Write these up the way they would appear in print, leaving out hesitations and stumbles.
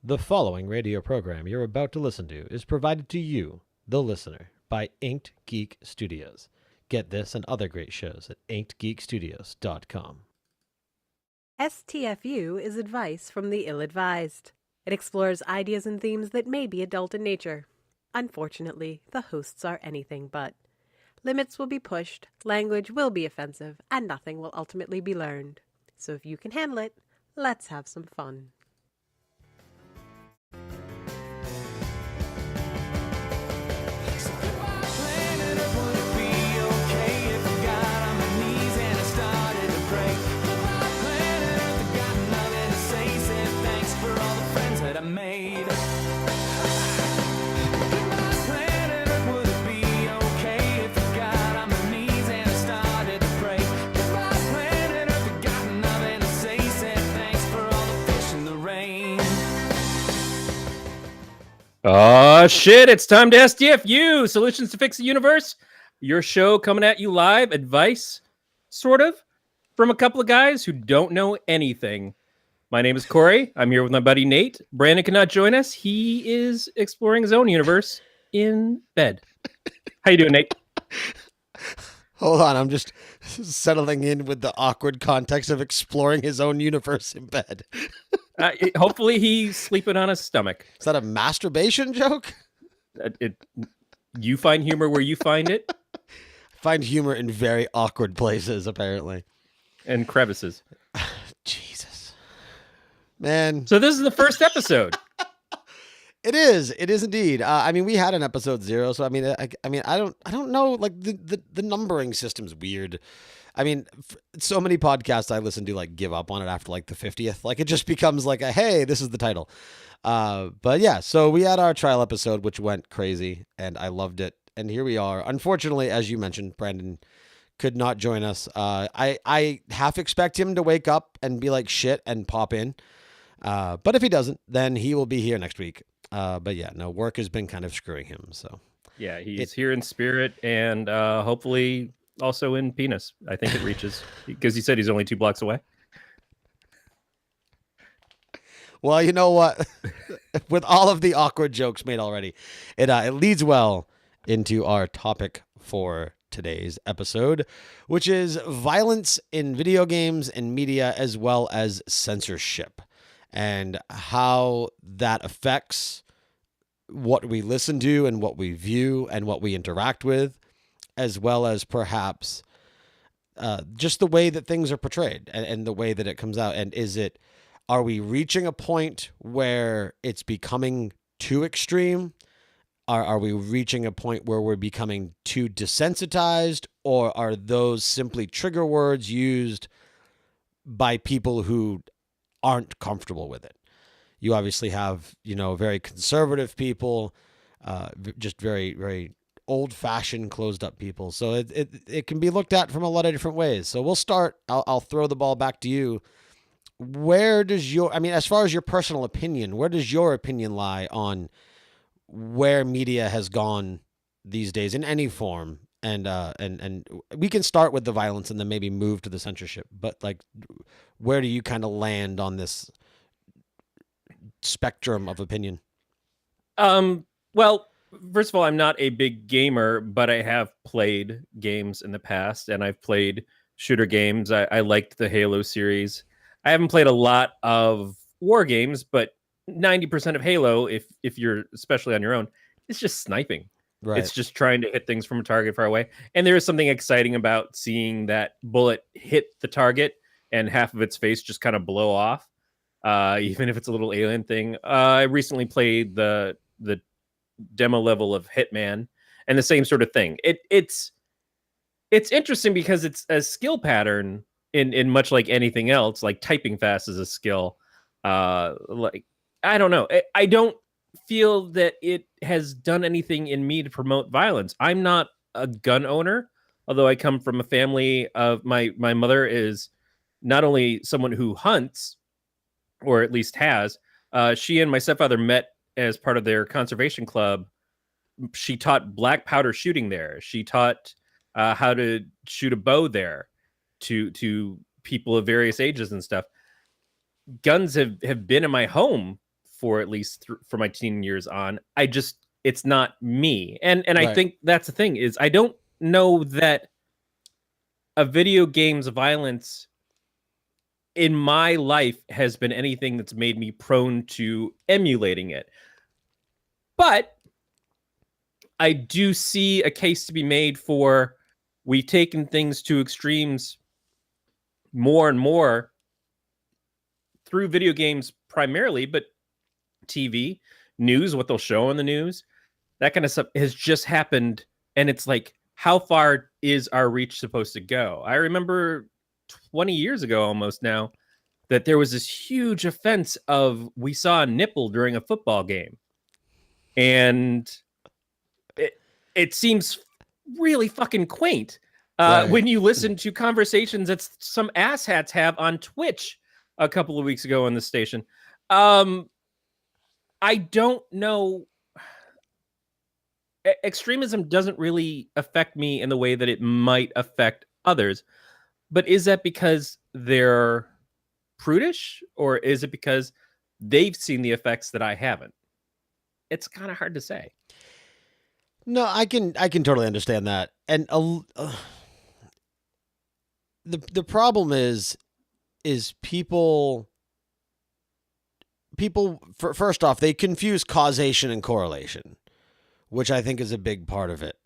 The following radio program you're about to listen to is provided to you, the listener, by Inked Geek Studios. Get this and other great shows at inkedgeekstudios.com. STFU is advice from the ill-advised. It explores ideas and themes that may be adult in nature. Unfortunately, the hosts are anything but. Limits will be pushed, language will be offensive, and nothing will ultimately be learned. So if you can handle it, let's have some fun. Oh shit, it's time to STFU, Solutions to Fix the Universe. Your show coming at you live, advice, sort of, from a couple of guys who don't know anything. My name is Corey. I'm here with my buddy Nate. Brandon cannot join us. He is exploring his own universe in bed. How you doing, Nate? Hold on, I'm just settling in with the awkward context of exploring his own universe in bed. Hopefully he's sleeping on his stomach. Is that a masturbation joke? You find humor where you find it. Find humor in very awkward places, apparently. And crevices. Jesus. Man. So this is the first episode. It is indeed. We had an episode 0, so I don't know. Like the numbering system's weird. So many podcasts I listen to like give up on it after like the 50th. Like it just becomes like hey, this is the title. But yeah, so we had our trial episode, which went crazy, and I loved it. And here we are. Unfortunately, as you mentioned, Brandon could not join us. I half expect him to wake up and be like shit and pop in. But if he doesn't, then he will be here next week. But yeah, no, work has been kind of screwing him. So yeah, he's here in spirit and hopefully also in penis. I think it reaches because he said he's only 2 blocks away. Well, you know what? With all of the awkward jokes made already, it leads well into our topic for today's episode, which is violence in video games and media, as well as censorship, and how that affects what we listen to and what we view and what we interact with, as well as perhaps just the way that things are portrayed and the way that it comes out. And are we reaching a point where it's becoming too extreme? Are we reaching a point where we're becoming too desensitized, or are those simply trigger words used by people who aren't comfortable with it? You obviously have, very conservative people, just very, very old-fashioned, closed-up people. So it can be looked at from a lot of different ways. So we'll start. I'll throw the ball back to you. Where does as far as your personal opinion, where does your opinion lie on where media has gone these days in any form? And we can start with the violence and then maybe move to the censorship. But like, where do you kind of land on this spectrum of opinion? Well, first of all, I'm not a big gamer, but I have played games in the past, and I've played shooter games. I liked the Halo series. I haven't played a lot of war games, but 90% of Halo, if you're especially on your own, it's just sniping. Right. It's just trying to hit things from a target far away. And there is something exciting about seeing that bullet hit the target and half of its face just kind of blow off, even if it's a little alien thing. I recently played the demo level of Hitman, and the same sort of thing. It's interesting because it's a skill pattern in much like anything else. Like typing fast is a skill. Like I don't know. I don't feel that it has done anything in me to promote violence. I'm not a gun owner, although I come from a family of my mother is not only someone who hunts, or at least has. She and my stepfather met as part of their conservation club. She taught black powder shooting there. She taught how to shoot a bow there to people of various ages and stuff. Guns have been in my home for at least for my teen years on. It's not me. And I Right. think that's the thing is I don't know that a video game's violence in my life has been anything that's made me prone to emulating it. But I do see a case to be made for we've taken things to extremes more and more through video games primarily, but TV, news, what they'll show on the news, that kind of stuff has just happened. And it's like, how far is our reach supposed to go? I remember 20 years ago almost now that there was this huge offense of we saw a nipple during a football game. And it seems really fucking quaint Right. when you listen to conversations that some asshats have on Twitch a couple of weeks ago on the station. I don't know. Extremism doesn't really affect me in the way that it might affect others. But is that because they're prudish, or is it because they've seen the effects that I haven't? It's kind of hard to say. No, I can totally understand that. And the problem is people first off, they confuse causation and correlation, which I think is a big part of it.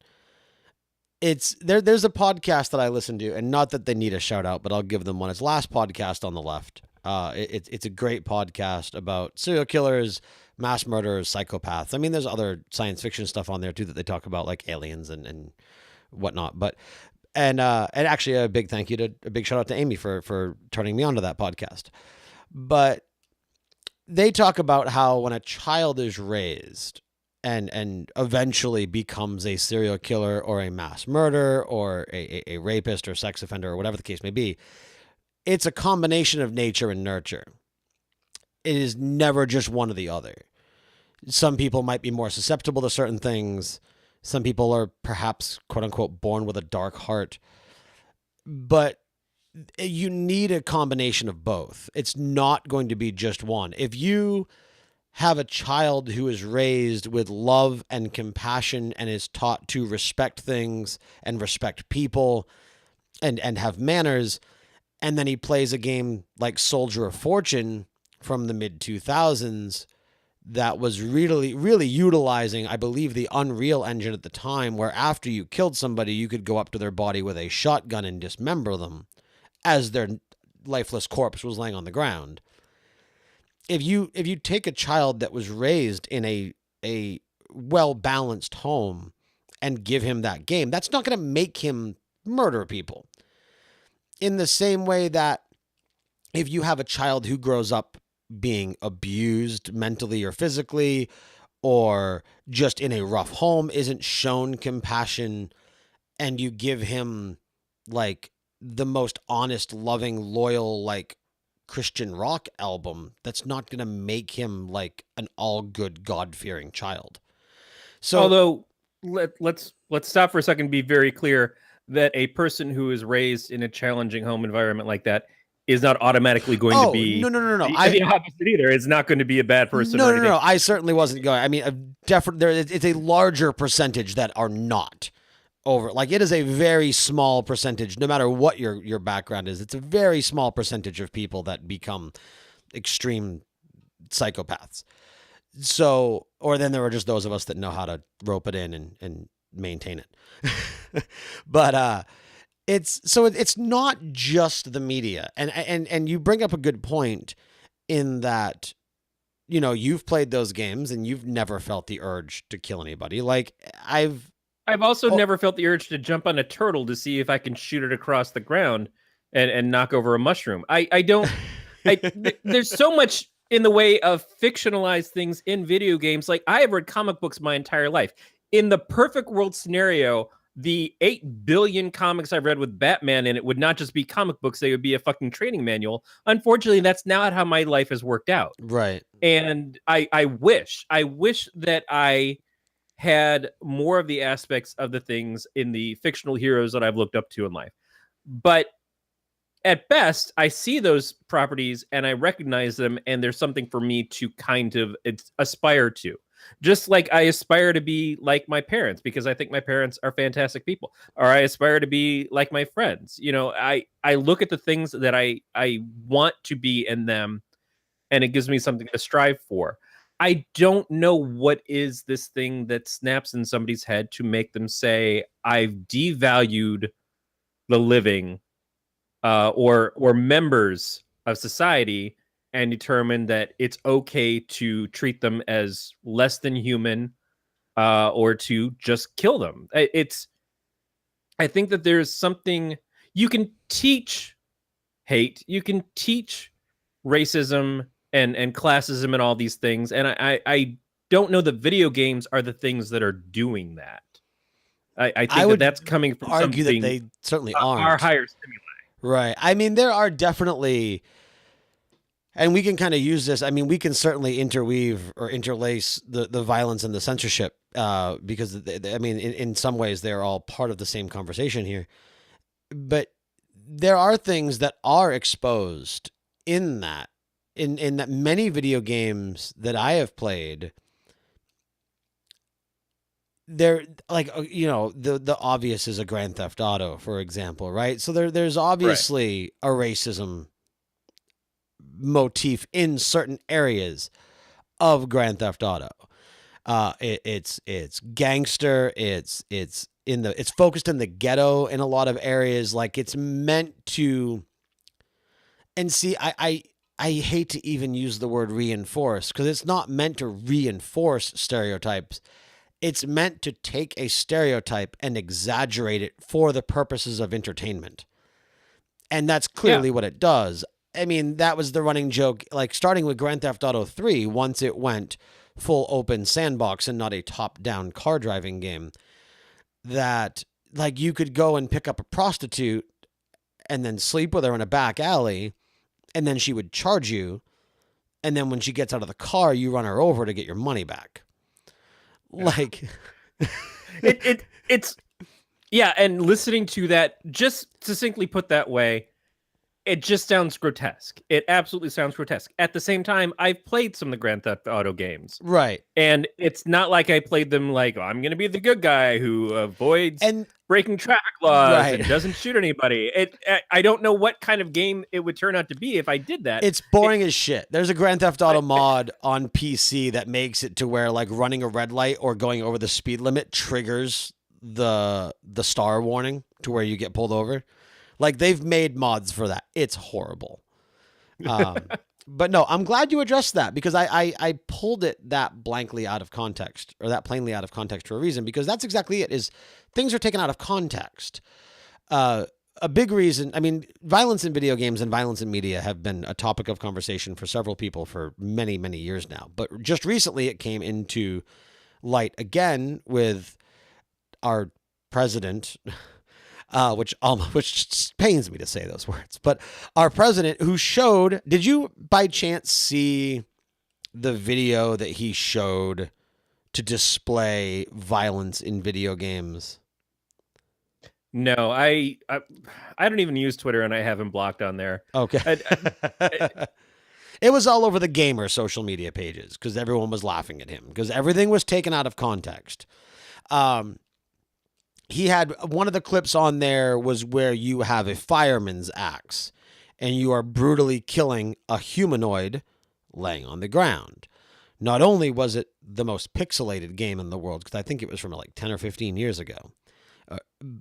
It's there's a podcast that I listen to, and not that they need a shout out, but I'll give them one. It's Last Podcast on the Left. It's a great podcast about serial killers, mass murderers, psychopaths. I mean, there's other science fiction stuff on there too that they talk about, like aliens and whatnot. But and actually a big thank you to a big shout out to Amy for turning me onto that podcast. But they talk about how when a child is raised and eventually becomes a serial killer or a mass murderer or a rapist or sex offender or whatever the case may be, it's a combination of nature and nurture. It is never just one or the other. Some people might be more susceptible to certain things. Some people are perhaps, quote unquote, born with a dark heart. But you need a combination of both. It's not going to be just one. If you have a child who is raised with love and compassion and is taught to respect things and respect people and have manners, and then he plays a game like Soldier of Fortune from the mid-2000s that was really, really utilizing, I believe, the Unreal Engine at the time, where after you killed somebody, you could go up to their body with a shotgun and dismember them as their lifeless corpse was laying on the ground. If you take a child that was raised in a well-balanced home and give him that game, that's not going to make him murder people. In the same way that if you have a child who grows up being abused mentally or physically, or just in a rough home, isn't shown compassion, and you give him like the most honest, loving, loyal, like Christian rock album, that's not going to make him like an all good, God-fearing child. So, although let's stop for a second and be very clear that a person who is raised in a challenging home environment like that is not automatically going to be no. the opposite either. It's not going to be a bad person. No. I certainly wasn't going. I mean, it's a larger percentage that are not over. Like, it is a very small percentage, no matter what your background is. It's a very small percentage of people that become extreme psychopaths. So, or then there are just those of us that know how to rope it in and maintain it. But it's not just the media. And you bring up a good point in that, you know, you've played those games and you've never felt the urge to kill anybody. Like, I've also never felt the urge to jump on a turtle to see if I can shoot it across the ground and knock over a mushroom. I don't. There's so much in the way of fictionalized things in video games. Like, I have read comic books my entire life. In the perfect world scenario, the 8 billion comics I've read with Batman in it would not just be comic books. They would be a fucking training manual. Unfortunately, that's not how my life has worked out. Right. And I wish that I had more of the aspects of the things in the fictional heroes that I've looked up to in life. But at best, I see those properties and I recognize them, and there's something for me to kind of aspire to. Just like I aspire to be like my parents because I think my parents are fantastic people, or I aspire to be like my friends. I look at the things that I want to be in them, and it gives me something to strive for. I don't know what is this thing that snaps in somebody's head to make them say, I've devalued the living or members of society, and determine that it's okay to treat them as less than human, or to just kill them. I think that there's something you can teach hate, you can teach racism and classism and all these things, and I don't know that video games are the things that are doing that. I think would that's coming from argue that something they certainly far aren't. higher stimuli. Right. I mean, there are definitely, and we can kind of use this. I mean, we can certainly interweave or interlace the violence and the censorship, because I mean, in some ways, they're all part of the same conversation here. But there are things that are exposed in that, in that many video games that I have played. They're like, the obvious is a Grand Theft Auto, for example, right? So there's obviously a racism motif in certain areas of Grand Theft Auto. It's gangster. It's focused in the ghetto in a lot of areas. Like, it's meant to. And see, I hate to even use the word reinforce, because it's not meant to reinforce stereotypes. It's meant to take a stereotype and exaggerate it for the purposes of entertainment. And that's clearly what it does. I mean, that was the running joke, like starting with Grand Theft Auto 3, once it went full open sandbox and not a top-down car driving game, that like you could go and pick up a prostitute and then sleep with her in a back alley, and then she would charge you. And then when she gets out of the car, you run her over to get your money back. Like it's and listening to that, just succinctly put that way, it just sounds grotesque. It absolutely sounds grotesque. At the same time, I've played some of the Grand Theft Auto games. Right. And it's not like I played them like, I'm going to be the good guy who avoids breaking traffic laws and doesn't shoot anybody. I don't know what kind of game it would turn out to be if I did that. It's boring as shit. There's a Grand Theft Auto mod on PC that makes it to where like running a red light or going over the speed limit triggers the star warning to where you get pulled over. Like, they've made mods for that. It's horrible. But no, I'm glad you addressed that, because I pulled it that blankly out of context, or that plainly out of context, for a reason, because that's exactly it, is things are taken out of context. A big reason, I mean, violence in video games and violence in media have been a topic of conversation for several people for many, many years now. But just recently it came into light again with our president, which pains me to say those words, but our president, who showed, did you by chance see the video that he showed to display violence in video games? No, I don't even use Twitter, and I have him blocked on there. Okay. It was all over the gamer social media pages because everyone was laughing at him because everything was taken out of context. He had one of the clips on there was where you have a fireman's axe and you are brutally killing a humanoid laying on the ground. Not only was it the most pixelated game in the world, because I think it was from like 10 or 15 years ago,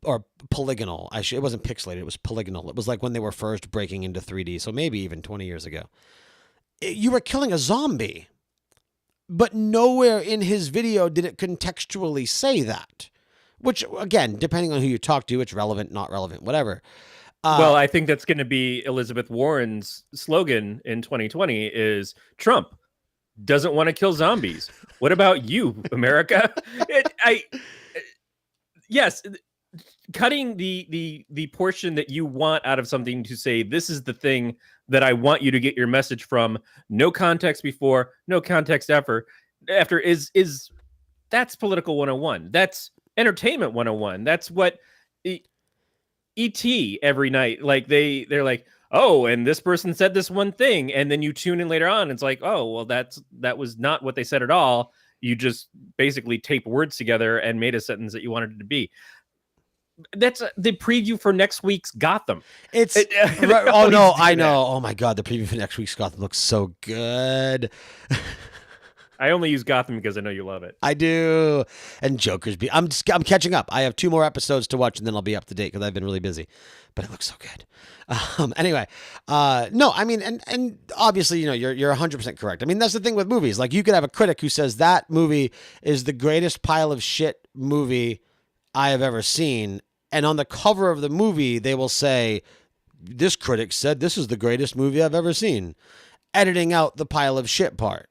or polygonal. It wasn't pixelated, it was polygonal. It was like when they were first breaking into 3D, so maybe even 20 years ago. You were killing a zombie, but nowhere in his video did it contextually say that. Which, again, depending on who you talk to, it's relevant, not relevant, whatever. Well, I think that's going to be Elizabeth Warren's slogan in 2020 is Trump doesn't want to kill zombies. What about you, America? Yes, cutting the portion that you want out of something to say, this is the thing that I want you to get your message from. No context before, no context after is that's political 101. That's entertainment 101. That's what ET every night. Like they're like, oh, and this person said this one thing, and then you tune in later on, and it's like, oh, well, that was not what they said at all. You just basically taped words together and made a sentence that you wanted it to be. That's the preview for next week's Gotham. It's right, oh no, I know. Oh my god, the preview for next week's Gotham looks so good. I only use Gotham because I know you love it. I do. And Joker's I'm catching up. I have 2 more episodes to watch and then I'll be up to date because I've been really busy. But it looks so good. Anyway, no, I mean, and obviously, you know, you're 100% correct. I mean, that's the thing with movies. Like, you could have a critic who says that movie is the greatest pile of shit movie I have ever seen. And on the cover of the movie, they will say, this critic said this is the greatest movie I've ever seen, editing out the pile of shit part.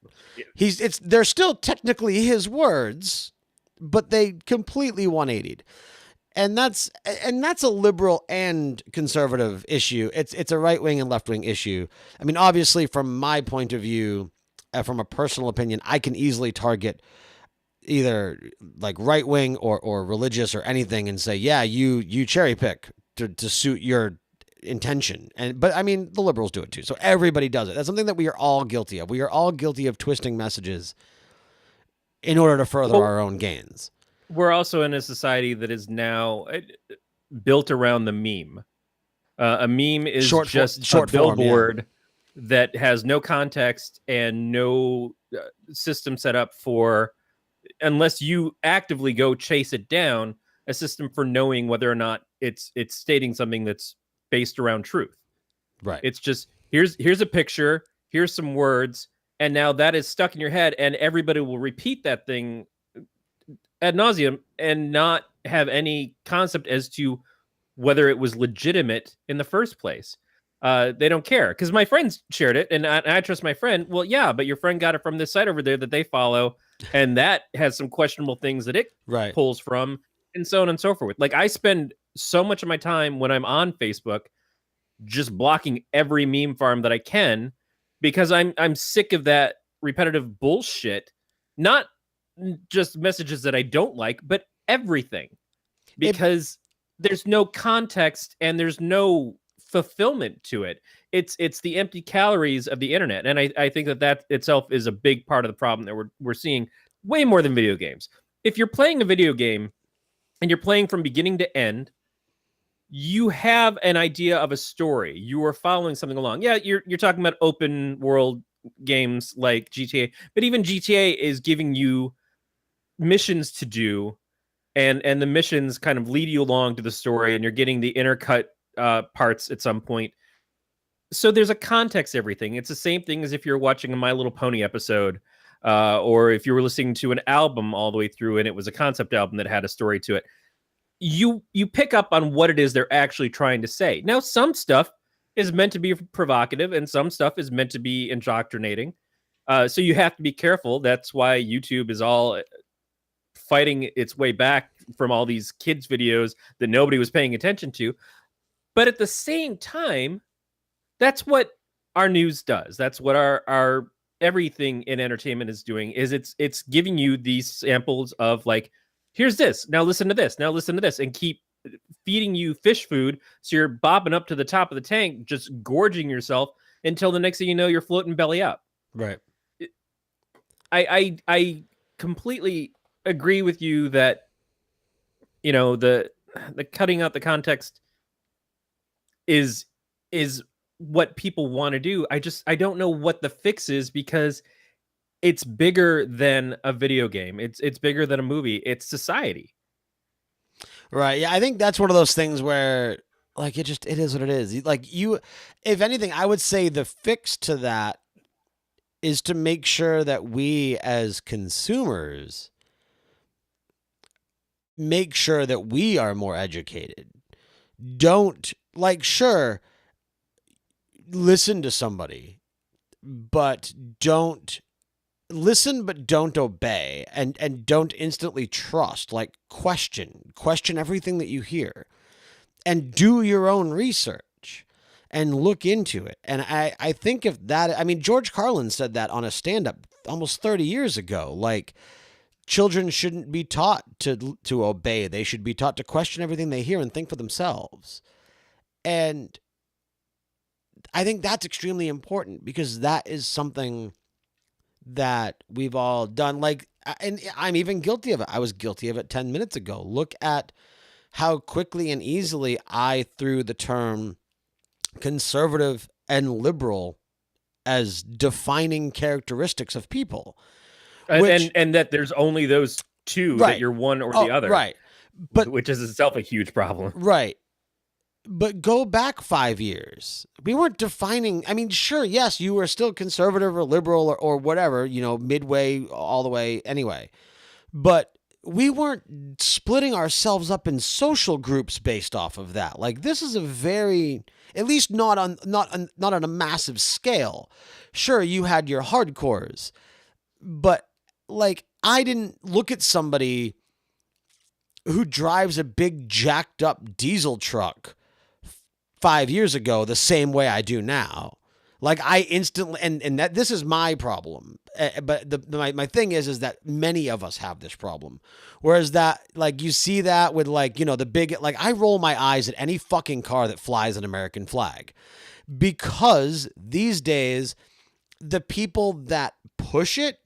They're still technically his words, but they completely 180'd. And that's a liberal and conservative issue. It's a right wing and left wing issue. I mean, obviously, from my point of view, from a personal opinion, I can easily target either like right wing or religious or anything and say, yeah, you cherry pick to suit your intention. But I mean, the liberals do it too. So everybody does it. That's something that we are all guilty of. We are all guilty of twisting messages in order to further our own gains. We're also in a society that is now built around the meme. A meme is just a billboard that has no context and no system set up for, unless you actively go chase it down, a system for knowing whether or not it's stating something that's based around truth. Right. It's just, here's a picture, here's some words, and now that is stuck in your head, and everybody will repeat that thing ad nauseum and not have any concept as to whether it was legitimate in the first place. They don't care because my friends shared it, and I trust my friend. Well, yeah, but your friend got it from this site over there that they follow, and that has some questionable things that it pulls from, and so on and so forth. Like, I spend so much of my time when I'm on Facebook just blocking every meme farm that I can, because I'm sick of that repetitive bullshit. Not just messages that I don't like, but everything, because there's no context and there's no fulfillment to it. It's the empty calories of the internet, and I think that itself is a big part of the problem that we're seeing way more than video games. If you're playing a video game and you're playing from beginning to end, you have an idea of a story. You are following something along. Yeah, you're talking about open world games like GTA, but even GTA is giving you missions to do, and the missions kind of lead you along to the story, and you're getting the intercut parts at some point. So there's a context to everything. It's the same thing as if you're watching a My Little Pony episode, or if you were listening to an album all the way through and it was a concept album that had a story to it. You pick up on what it is they're actually trying to say. Now, some stuff is meant to be provocative and some stuff is meant to be indoctrinating. So you have to be careful. That's why YouTube is all fighting its way back from all these kids videos that nobody was paying attention to. But at the same time, that's what our news does. That's what our everything in entertainment is doing, is it's giving you these samples of, like, here's this, now listen to this, now listen to this, and keep feeding you fish food. So you're bobbing up to the top of the tank, just gorging yourself until the next thing you know, you're floating belly up. Right. I completely agree with you that, you know, the cutting out the context is what people want to do. I don't know what the fix is, because it's bigger than a video game. It's bigger than a movie. It's society. Right. Yeah, I think that's one of those things where, like, it is what it is. Like, if anything, I would say the fix to that is to make sure that we as consumers make sure that we are more educated. Don't, like, sure, listen to somebody, but don't listen, but don't obey, and don't instantly trust. Like, question everything that you hear, and do your own research and look into it. And I think if that, I mean, George Carlin said that on a stand-up almost 30 years ago. Like, children shouldn't be taught to obey. They should be taught to question everything they hear and think for themselves. And I think that's extremely important because that is something that we've all done. Like, and I'm even guilty of it. I was guilty of it 10 minutes ago. Look at how quickly and easily I threw the term conservative and liberal as defining characteristics of people. And that there's only those two, Right. that you're one or the other. Right. But which is itself a huge problem. right. But go back 5 years. We weren't defining, I mean, sure, yes, you were still conservative or liberal or whatever, you know, midway all the way anyway. But we weren't splitting ourselves up in social groups based off of that. Like, this is a very, at least not on a massive scale. Sure, you had your hardcores, but like, I didn't look at somebody who drives a big jacked up diesel truck 5 years ago the same way I do now. Like, I instantly, and that this is my problem. But my thing is that many of us have this problem. Whereas that, like, you see that with, like, you know, the big, like, I roll my eyes at any fucking car that flies an American flag, because these days the people that push it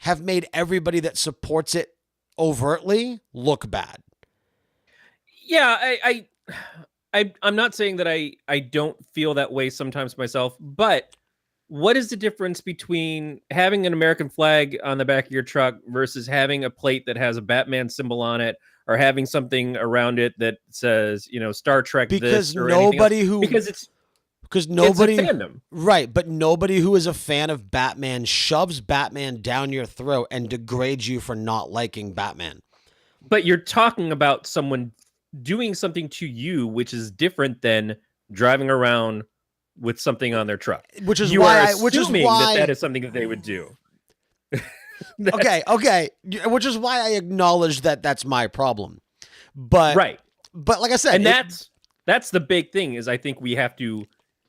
have made everybody that supports it overtly look bad. Yeah, I'm not saying that I don't feel that way sometimes myself, but what is the difference between having an American flag on the back of your truck versus having a plate that has a Batman symbol on it, or having something around it that says, you know, Star Trek? Because this or nobody who, because nobody, it's a fandom. Right, but nobody who is a fan of Batman shoves Batman down your throat and degrades you for not liking Batman. But you're talking about someone doing something to you, which is different than driving around with something on their truck. Which is you why are assuming that is something that they would do. Okay. Which is why I acknowledge that that's my problem. But right. But like I said, and that's the big thing, is I think we have to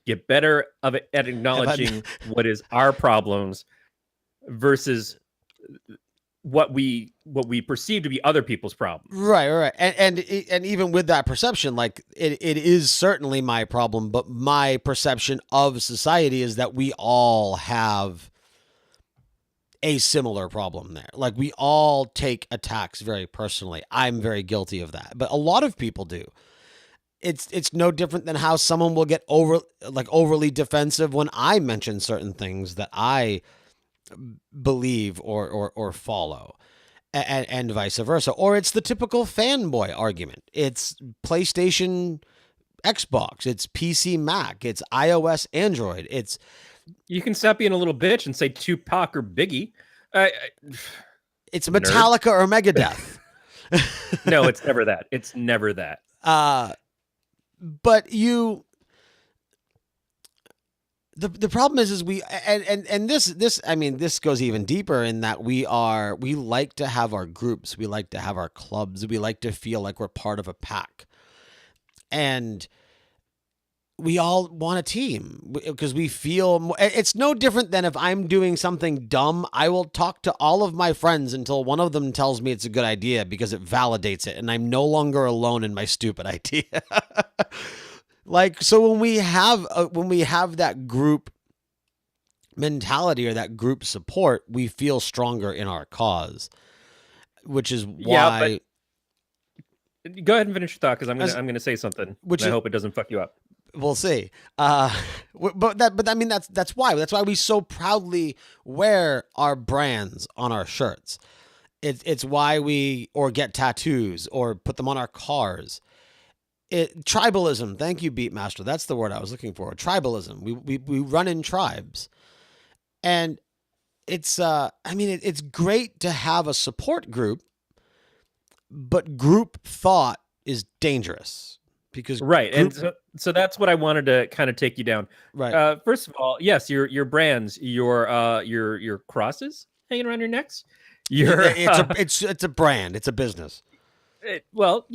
get better at acknowledging what is our problems versus what we perceive to be other people's problems. Right. And even with that perception, like, it is certainly my problem, but my perception of society is that we all have a similar problem there. Like, we all take attacks very personally. I'm very guilty of that, but a lot of people do. It's no different than how someone will get overly defensive when I mention certain things that I believe or follow, and vice versa. Or it's the typical fanboy argument. It's PlayStation, Xbox, it's PC, Mac, it's iOS, Android. You can stop being a little bitch and say Tupac or Biggie. It's Metallica or Megadeth. No, it's never that. It's never that. But the problem is we and this I mean, this goes even deeper in that we like to have our groups, we like to have our clubs, we like to feel like we're part of a pack, and we all want a team because we feel it's no different than if I'm doing something dumb, I will talk to all of my friends until one of them tells me it's a good idea because it validates it, and I'm no longer alone in my stupid idea. Like, so when we have that group mentality or that group support, we feel stronger in our cause, which is why. Yeah, go ahead and finish your thought, because I'm gonna say something. I hope it doesn't fuck you up. We'll see. But I mean, that's why we so proudly wear our brands on our shirts. It's why we get tattoos or put them on our cars. Tribalism. Thank you, Beatmaster. That's the word I was looking for. Tribalism. We run in tribes, and it's it's great to have a support group, but group thought is dangerous because and so that's what I wanted to kind of take you down. Right. First of all, yes, your brands, your crosses hanging around your necks. It's a brand. It's a business. But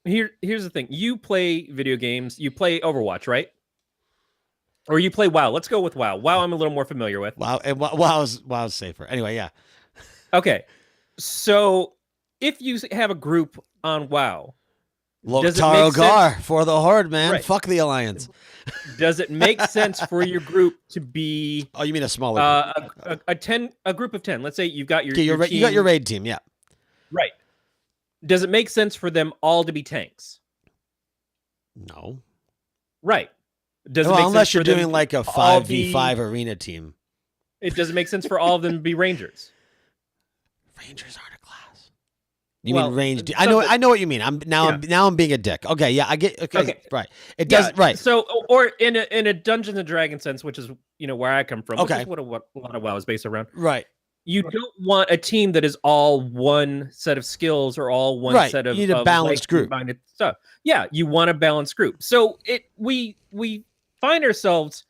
here's the thing. You play video games. You play Overwatch, right? Or you play WoW. Let's go with WoW. WoW I'm a little more familiar with. WoW, and WoW's safer. Anyway, yeah. Okay. So if you have a group on WoW, Does it Loktar make sense? Ogar for the Horde, man. Right. Fuck the Alliance. Does it make sense for your group to be Oh, you mean a smaller group? a group of 10? Let's say you've got your, Okay, your team. you got your raid team, yeah. Right. Does it make sense for them all to be tanks? No. Right. Does it Well, make unless sense you're for them doing to like a all 5v5 be- arena team. It doesn't make sense for all of them to be Rangers. Rangers aren't a class. You Well, mean range? some I know what you mean. I'm being a dick. Okay, yeah, I get. Okay. Right. It does. Yeah, right. So, or in a Dungeons and Dragons sense, which is where I come from, which Okay. is what a lot of WoW is based around. Right. You don't want a team that is all one set of skills or all one Right. set of You need a balanced group. like-minded stuff. Yeah, you want a balanced group. So we find ourselves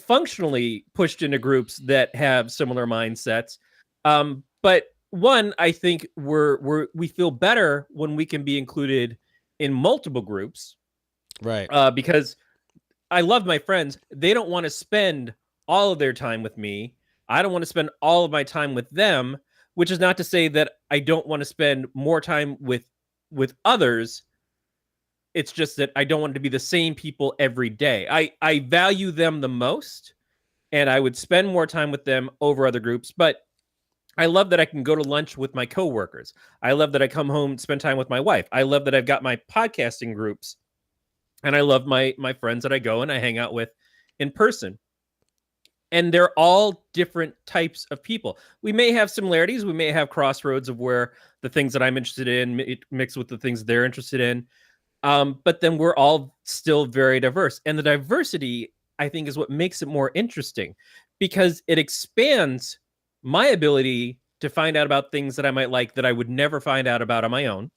functionally pushed into groups that have similar mindsets. But one, I think we feel better when we can be included in multiple groups. Right. Because I love my friends. They don't want to spend all of their time with me. I don't want to spend all of my time with them, which is not to say that I don't want to spend more time with others. It's just that I don't want it to be the same people every day. I value them the most, and I would spend more time with them over other groups. But I love that I can go to lunch with my coworkers. I love that I come home and spend time with my wife. I love that I've got my podcasting groups, and I love my friends that I go and I hang out with in person. And they're all different types of people. We may have similarities. We may have crossroads of where the things that I'm interested in mix with the things they're interested in. But then we're all still very diverse. And the diversity, I think, is what makes it more interesting, because it expands my ability to find out about things that I might like that I would never find out about on my own.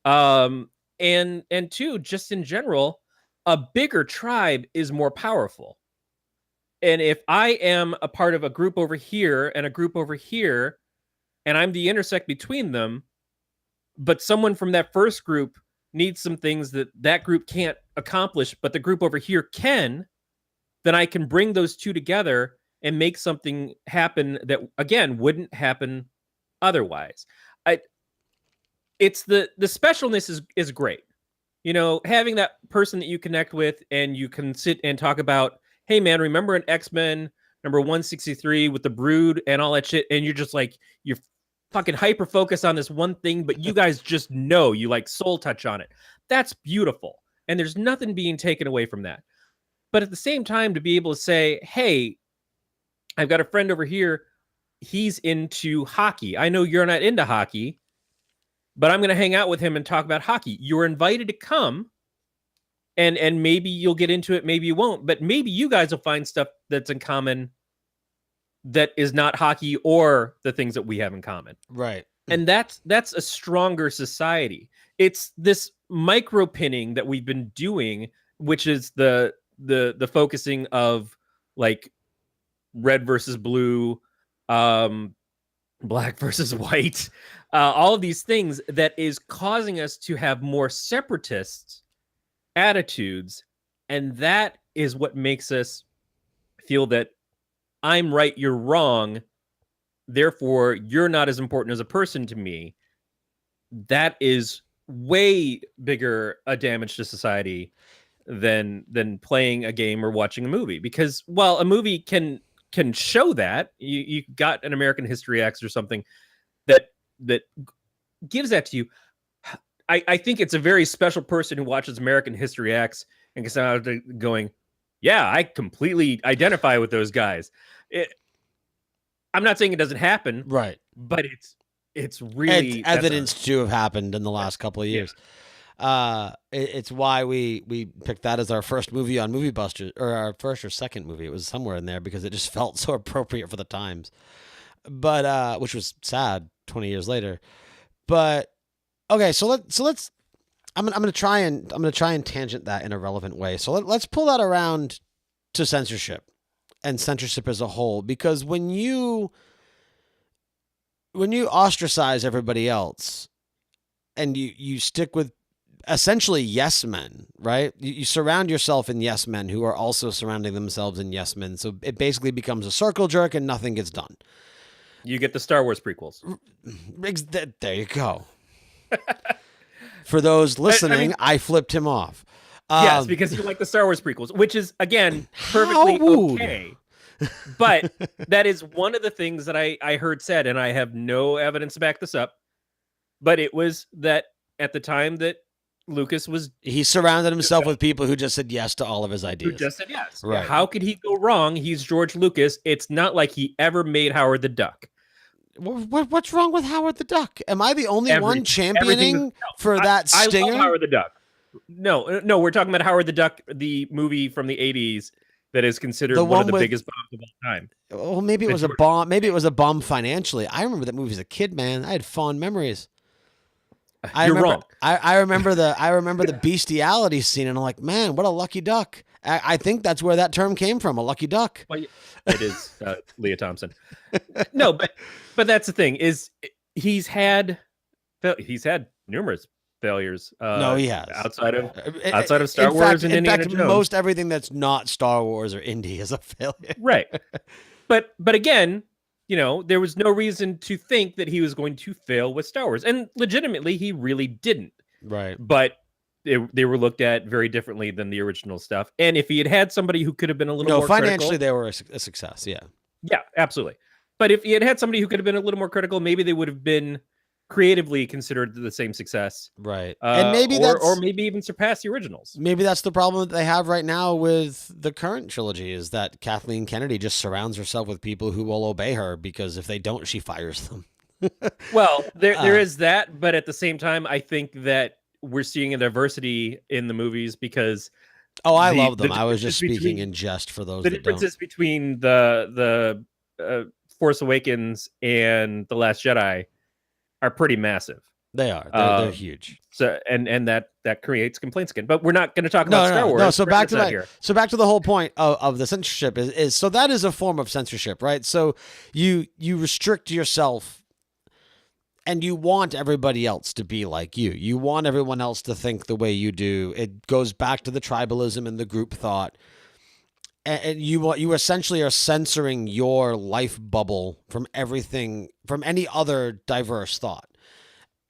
And two, just in general, a bigger tribe is more powerful. And if I am a part of a group over here and a group over here, and I'm the intersect between them, but someone from that first group needs some things that group can't accomplish, but the group over here can, then I can bring those two together and make something happen that, again, wouldn't happen otherwise. It's the specialness is great. Having that person that you connect with and you can sit and talk about, hey man, remember in X-Men number 163 with the Brood and all that shit, and you're just like, you're fucking hyper focused on this one thing, but you guys just know, you like soul touch on it. That's beautiful. And there's nothing being taken away from that. But at the same time, to be able to say, hey, I've got a friend over here, he's into hockey. I know you're not into hockey, but I'm going to hang out with him and talk about hockey. You're invited to come, and maybe you'll get into it, maybe you won't, but maybe you guys will find stuff that's in common that is not hockey or the things that we have in common. Right. And that's a stronger society. It's this micro pinning that we've been doing, which is the focusing of like red versus blue, black versus white, all of these things that is causing us to have more separatist attitudes. And that is what makes us feel that I'm right, you're wrong, therefore you're not as important as a person to me. That is way bigger a damage to society than playing a game or watching a movie. Because while a movie can show that, you got an American History X or something that gives that to you, I think it's a very special person who watches American History X and gets out going, yeah, I completely identify with those guys. I'm not saying it doesn't happen, Right. but it's really it's evidence to have happened in the last couple of years. Yeah. It's why we picked that as our first movie on Movie Busters, or our first or second movie. It was somewhere in there because it just felt so appropriate for the times. But which was sad 20 years later. But okay, so let's I'm gonna try and tangent that in a relevant way. So let's pull that around to censorship and censorship as a whole, because when you ostracize everybody else and you stick with essentially yes men, right? You surround yourself in yes men who are also surrounding themselves in yes men. So it basically becomes a circle jerk and nothing gets done. You get the Star Wars prequels. There you go. For those listening, I mean, I flipped him off. yes, because you like the Star Wars prequels, which is, again, perfectly how okay. But that is one of the things that I heard said, and I have no evidence to back this up. But it was that at the time that Lucas was, he surrounded himself with people who just said yes to all of his who ideas. just said yes. Right. How could he go wrong? He's George Lucas. It's not like he ever made Howard the Duck. What's wrong with Howard the Duck? Am I the only one Everything championing for that stinger? I love Howard the Duck. No, we're talking about Howard the Duck, the movie from the 80s that is considered one of the biggest bombs of all time. Well, maybe it was a bomb. Maybe it was a bomb financially. I remember that movie as a kid, man. I had fond memories. You're wrong. I remember the bestiality scene, and I'm like, man, what a lucky duck. I think that's where that term came from, a lucky duck. Well, it is Leah Thompson. No, but that's the thing is he's had numerous failures. No, he has outside of Star Wars and Indiana Jones. Most everything that's not Star Wars or indie is a failure. Right. But again, there was no reason to think that he was going to fail with Star Wars, and legitimately, he really didn't. Right. But they were looked at very differently than the original stuff. And if he had somebody who could have been a little more financially, critical, they were a success. Yeah. Yeah, absolutely. But if he had somebody who could have been a little more critical, maybe they would have been creatively considered the same success. Right. And maybe or maybe even surpass the originals. Maybe that's the problem that they have right now with the current trilogy, is that Kathleen Kennedy just surrounds herself with people who will obey her, because if they don't, she fires them. Well, there is that, but at the same time, I think that we're seeing a diversity in the movies because I love them. I was just speaking in jest for those that don't. The differences between the Force Awakens and The Last Jedi are pretty massive. They are. They're huge. So and that creates complaints again. But we're not going to talk about Star Wars. No. So back to the whole point of the censorship is so that is a form of censorship, right? So you restrict yourself. And you want everybody else to be like you. You want everyone else to think the way you do. It goes back to the tribalism and the group thought. And you essentially are censoring your life bubble from everything, from any other diverse thought.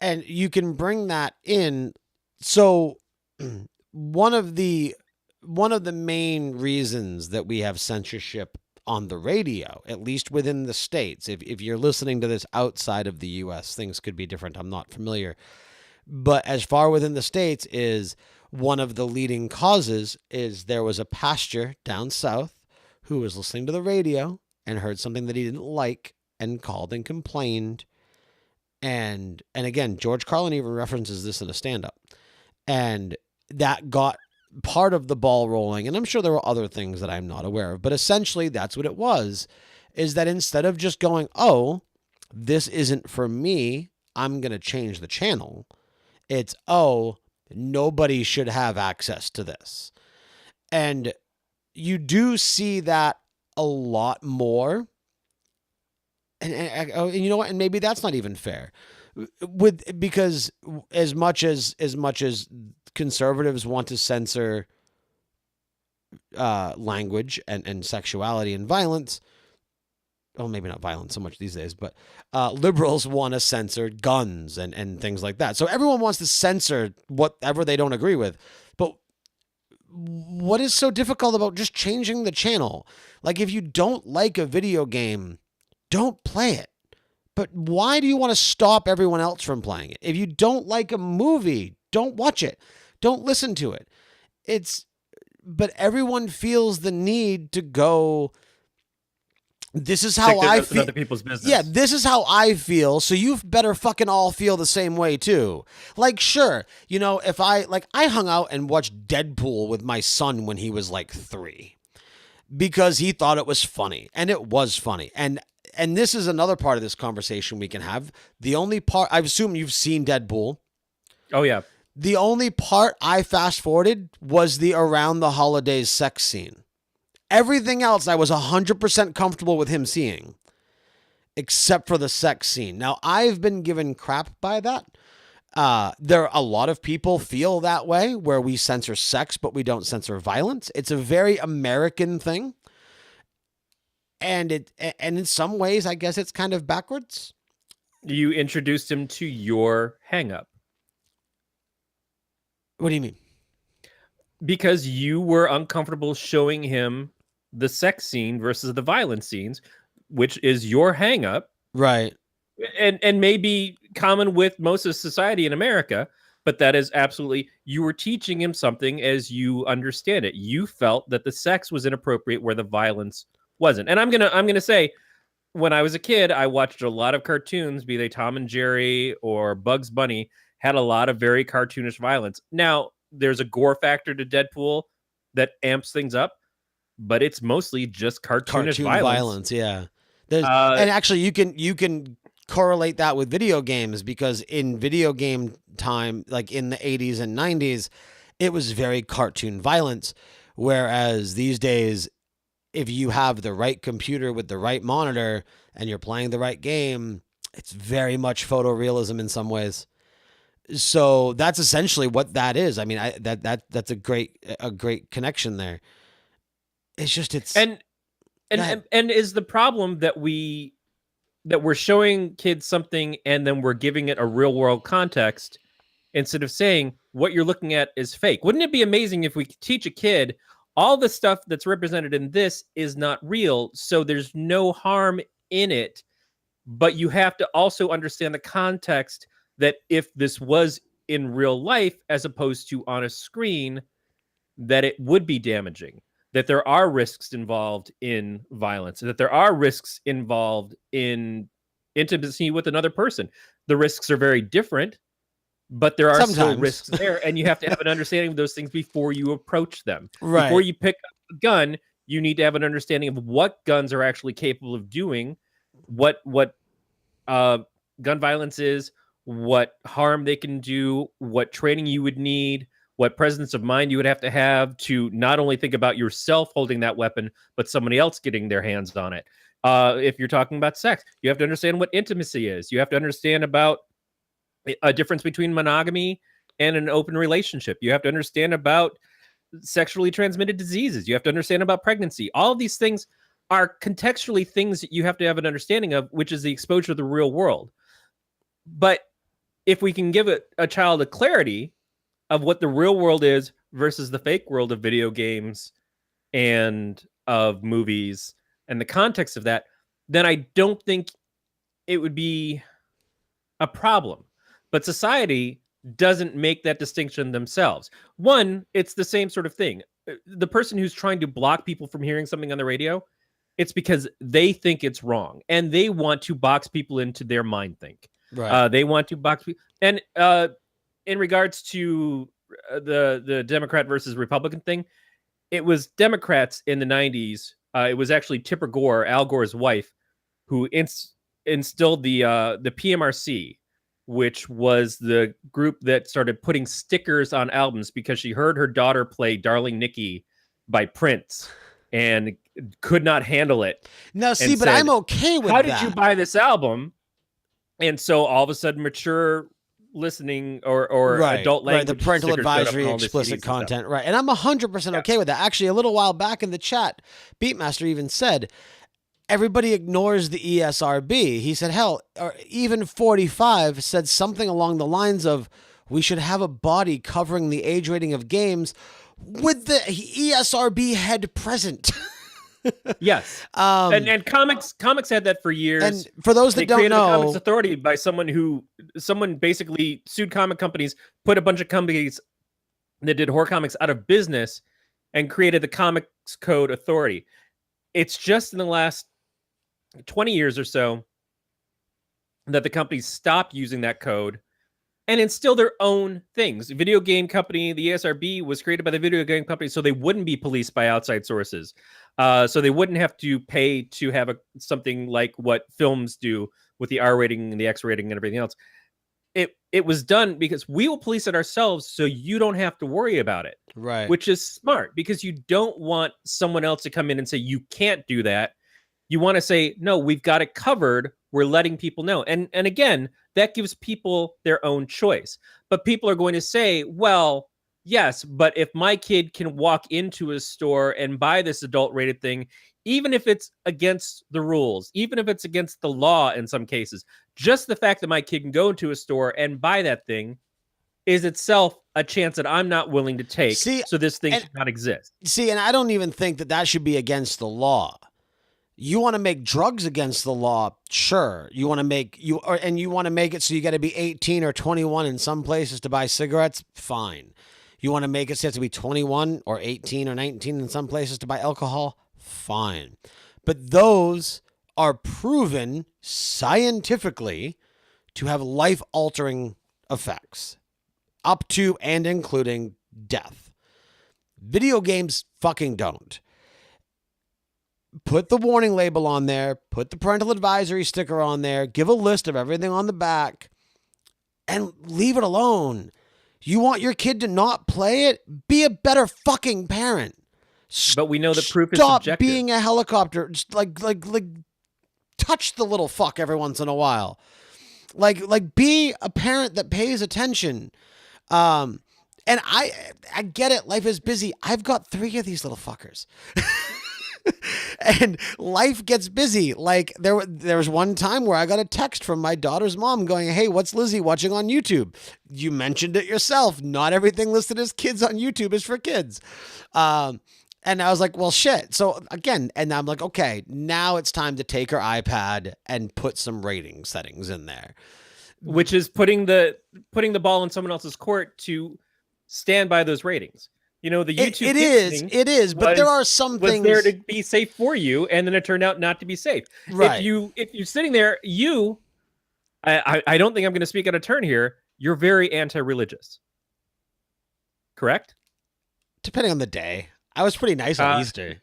And you can bring that in. So one of the main reasons that we have censorship on the radio, at least within the States. If you're listening to this outside of the U.S., things could be different. I'm not familiar. But as far within the States, is one of the leading causes is there was a pastor down south who was listening to the radio and heard something that he didn't like and called and complained. And again, George Carlin even references this in a stand-up. And that got part of the ball rolling, and I'm sure there were other things that I'm not aware of, but essentially that's what it was, is that instead of just going, oh, this isn't for me, I'm going to change the channel, it's, oh, nobody should have access to this. And you do see that a lot more. And you know what? And maybe that's not even fair. Because as much as conservatives want to censor language and sexuality and violence, well, maybe not violence so much these days, but liberals want to censor guns and things like that. So everyone wants to censor whatever they don't agree with. But what is so difficult about just changing the channel? Like, if you don't like a video game, don't play it. But why do you want to stop everyone else from playing it? If you don't like a movie, don't watch it. Don't listen to it. But everyone feels the need to go, this is how I feel. Other people's business. Yeah, this is how I feel, so you better fucking all feel the same way too. Like, sure, if I hung out and watched Deadpool with my son when he was like 3 because he thought it was funny, and it was funny. And this is another part of this conversation we can have. The only part, I assume you've seen Deadpool. Oh, yeah. The only part I fast forwarded was the around the holidays sex scene. Everything else I was 100% comfortable with him seeing, except for the sex scene. Now, I've been given crap by that. A lot of people feel that way, where we censor sex, but we don't censor violence. It's a very American thing. And in some ways, I guess it's kind of backwards. You introduced him to your hang-up. What do you mean? Because you were uncomfortable showing him the sex scene versus the violence scenes, which is your hang up. Right. And may be common with most of society in America, but that is absolutely, you were teaching him something as you understand it. You felt that the sex was inappropriate where the violence wasn't. And I'm gonna say, when I was a kid, I watched a lot of cartoons, be they Tom and Jerry or Bugs Bunny, had a lot of very cartoonish violence. Now, there's a gore factor to Deadpool that amps things up, but it's mostly just cartoonish Cartoon violence. Yeah. There's Uh, and actually you can correlate that with video games, because in video game time, like in the 80s and 90s, it was very cartoon violence, whereas these days, if you have the right computer with the right monitor and you're playing the right game, it's very much photorealism in some ways. So that's essentially what that is. I mean, that's a great connection there. It's just and is the problem that we're showing kids something and then we're giving it a real world context instead of saying what you're looking at is fake. Wouldn't it be amazing if we could teach a kid all the stuff that's represented in this is not real, so there's no harm in it, but you have to also understand the context that if this was in real life as opposed to on a screen, that it would be damaging, that there are risks involved in violence, that there are risks involved in intimacy with another person. The risks are very different, but there are still risks there, and you have to have an understanding of those things before you approach them. Right. Before you pick up a gun, you need to have an understanding of what guns are actually capable of doing, what gun violence is, what harm they can do, what training you would need, what presence of mind you would have to not only think about yourself holding that weapon, but somebody else getting their hands on it. If you're talking about sex, you have to understand what intimacy is. You have to understand about a difference between monogamy and an open relationship. You have to understand about sexually transmitted diseases. You have to understand about pregnancy. All of these things are contextually things that you have to have an understanding of, which is the exposure to the real world. But if we can give a child a clarity of what the real world is versus the fake world of video games and of movies and the context of that, then I don't think it would be a problem. But society doesn't make that distinction themselves. One, it's the same sort of thing. The person who's trying to block people from hearing something on the radio, it's because they think it's wrong and they want to box people into their mind think. Right. They want to box people. And in regards to the Democrat versus Republican thing, it was Democrats in the 90s. It was actually Tipper Gore, Al Gore's wife, who instilled the PMRC, which was the group that started putting stickers on albums because she heard her daughter play Darling Nikki by Prince and could not handle it. Now, see, but I'm okay with that. How did you buy this album? And so all of a sudden, mature listening or adult language, the parental advisory, explicit content, right? And I'm 100% okay with that. Actually, a little while back in the chat, Beatmaster even said, everybody ignores the ESRB. He said, hell, or even 45 said something along the lines of, we should have a body covering the age rating of games with the ESRB head present. Yes. And comics had that for years. And for those that don't know, Comics Authority by someone basically sued comic companies, put a bunch of companies that did horror comics out of business, and created the Comics Code Authority. It's just in the last 20 years or so that the companies stopped using that code and instill their own things. The video game company, the ESRB, was created by the video game company so they wouldn't be policed by outside sources. So they wouldn't have to pay to have something like what films do with the R rating and the X rating and everything else. It was done because we will police it ourselves so you don't have to worry about it. Right. Which is smart because you don't want someone else to come in and say, you can't do that. You want to say, no, we've got it covered. We're letting people know. And again, that gives people their own choice. But people are going to say, well, yes, but if my kid can walk into a store and buy this adult rated thing, even if it's against the rules, even if it's against the law in some cases, just the fact that my kid can go into a store and buy that thing is itself a chance that I'm not willing to take. See, so this thing and- should not exist. See, and I don't even think that should be against the law. You want to make drugs against the law, sure. You want to make you want to make it so you got to be 18 or 21 in some places to buy cigarettes, fine. You want to make it so you have to be 21 or 18 or 19 in some places to buy alcohol, fine. But those are proven scientifically to have life-altering effects, up to and including death. Video games fucking don't. Put the warning label on there, put the parental advisory sticker on there, give a list of everything on the back, and leave it alone. You want your kid to not play it? Be a better fucking parent. But we know that proof is Stop subjective. being a helicopter. Just like touch the little fuck every once in a while. Like be a parent that pays attention. And I get it. Life is busy. I've got 3 of these little fuckers. And life gets busy. Like there was one time where I got a text from my daughter's mom going, "Hey, what's Lizzie watching on YouTube?" You mentioned it yourself. Not everything listed as kids on YouTube is for kids. And I was like, well, shit. So again, and I'm like, okay, now it's time to take her iPad and put some rating settings in there. Which is putting the ball in someone else's court to stand by those ratings. You know, the YouTube it is, but there are some was things there to be safe for you, and then it turned out not to be safe. Right. If you're sitting there, I don't think I'm going to speak out of turn here. You're very anti-religious, correct? Depending on the day. I was pretty nice on Easter.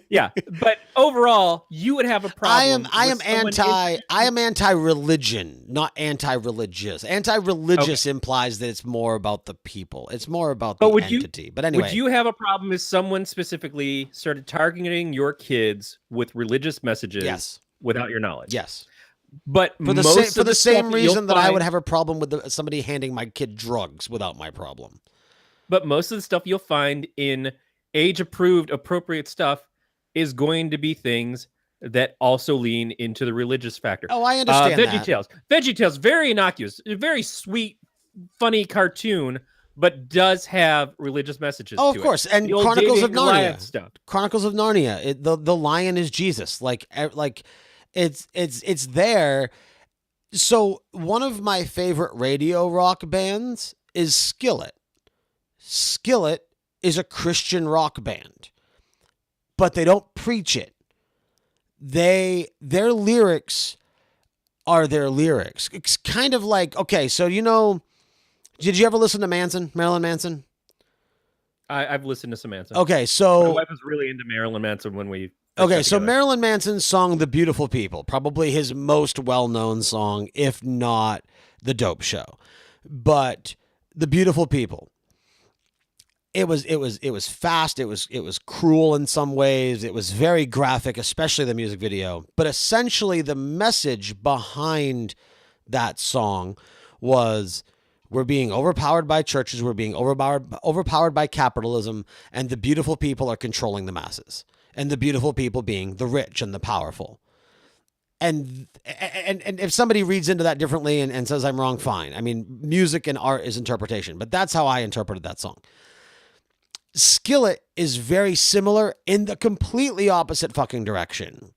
Yeah, but overall, you would have a problem. I am anti-religion, not anti-religious. Anti-religious implies that it's more about the people. It's more about the entity. But anyway, would you have a problem if someone specifically started targeting your kids with religious messages? Yes. Without your knowledge. Yes. But for the same reason that I would have a problem with somebody handing my kid drugs without my problem. But most of the stuff you'll find in age-approved, appropriate stuff is going to be things that also lean into the religious factor. Oh, I understand that. VeggieTales, very innocuous, a very sweet, funny cartoon, but does have religious messages. Oh, of course, and Chronicles of Narnia stuff. Chronicles of Narnia. The lion is Jesus. Like it's there. So one of my favorite radio rock bands is Skillet. Skillet is a Christian rock band, but they don't preach it. Their lyrics are their lyrics. It's kind of like, okay, so did you ever listen to Marilyn Manson? I've listened to some Manson. Okay, so my wife was really into Marilyn Manson when we. Okay, so Marilyn Manson's song "The Beautiful People," probably his most well-known song, if not "The Dope Show," but "The Beautiful People." It was fast. It was cruel in some ways. It was very graphic, especially the music video. But essentially, the message behind that song was: we're being overpowered by churches. We're being overpowered by capitalism, and the beautiful people are controlling the masses. And the beautiful people being the rich and the powerful. And if somebody reads into that differently and says I'm wrong, fine. I mean, music and art is interpretation, but that's how I interpreted that song. Skillet is very similar in the completely opposite fucking direction.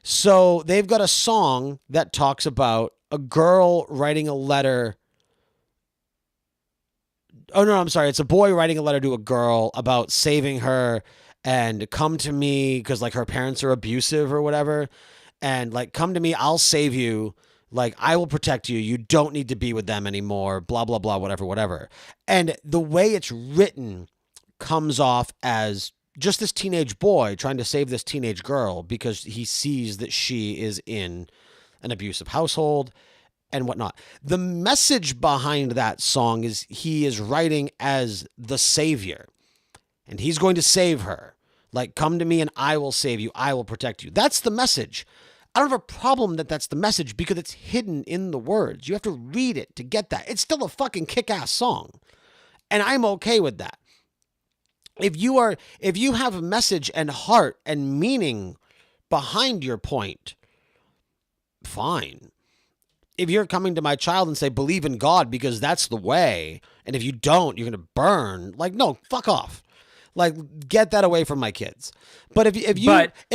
So they've got a song that talks about a girl writing a letter. Oh, no, I'm sorry. It's a boy writing a letter to a girl about saving her and come to me because like her parents are abusive or whatever. And like, come to me, I'll save you. Like, I will protect you. You don't need to be with them anymore. Blah, blah, blah, whatever. And the way it's written comes off as just this teenage boy trying to save this teenage girl because he sees that she is in an abusive household and whatnot. The message behind that song is he is writing as the savior and he's going to save her. Like, come to me and I will save you. I will protect you. That's the message. I don't have a problem that that's the message because it's hidden in the words. You have to read it to get that. It's still a fucking kick-ass song. And I'm okay with that. If you have a message and heart and meaning behind your point, fine. if you're coming to my child and say, believe in God because that's the way, and if you don't, you're going to burn. Like, no, fuck off. Like, get that away from my kids. But if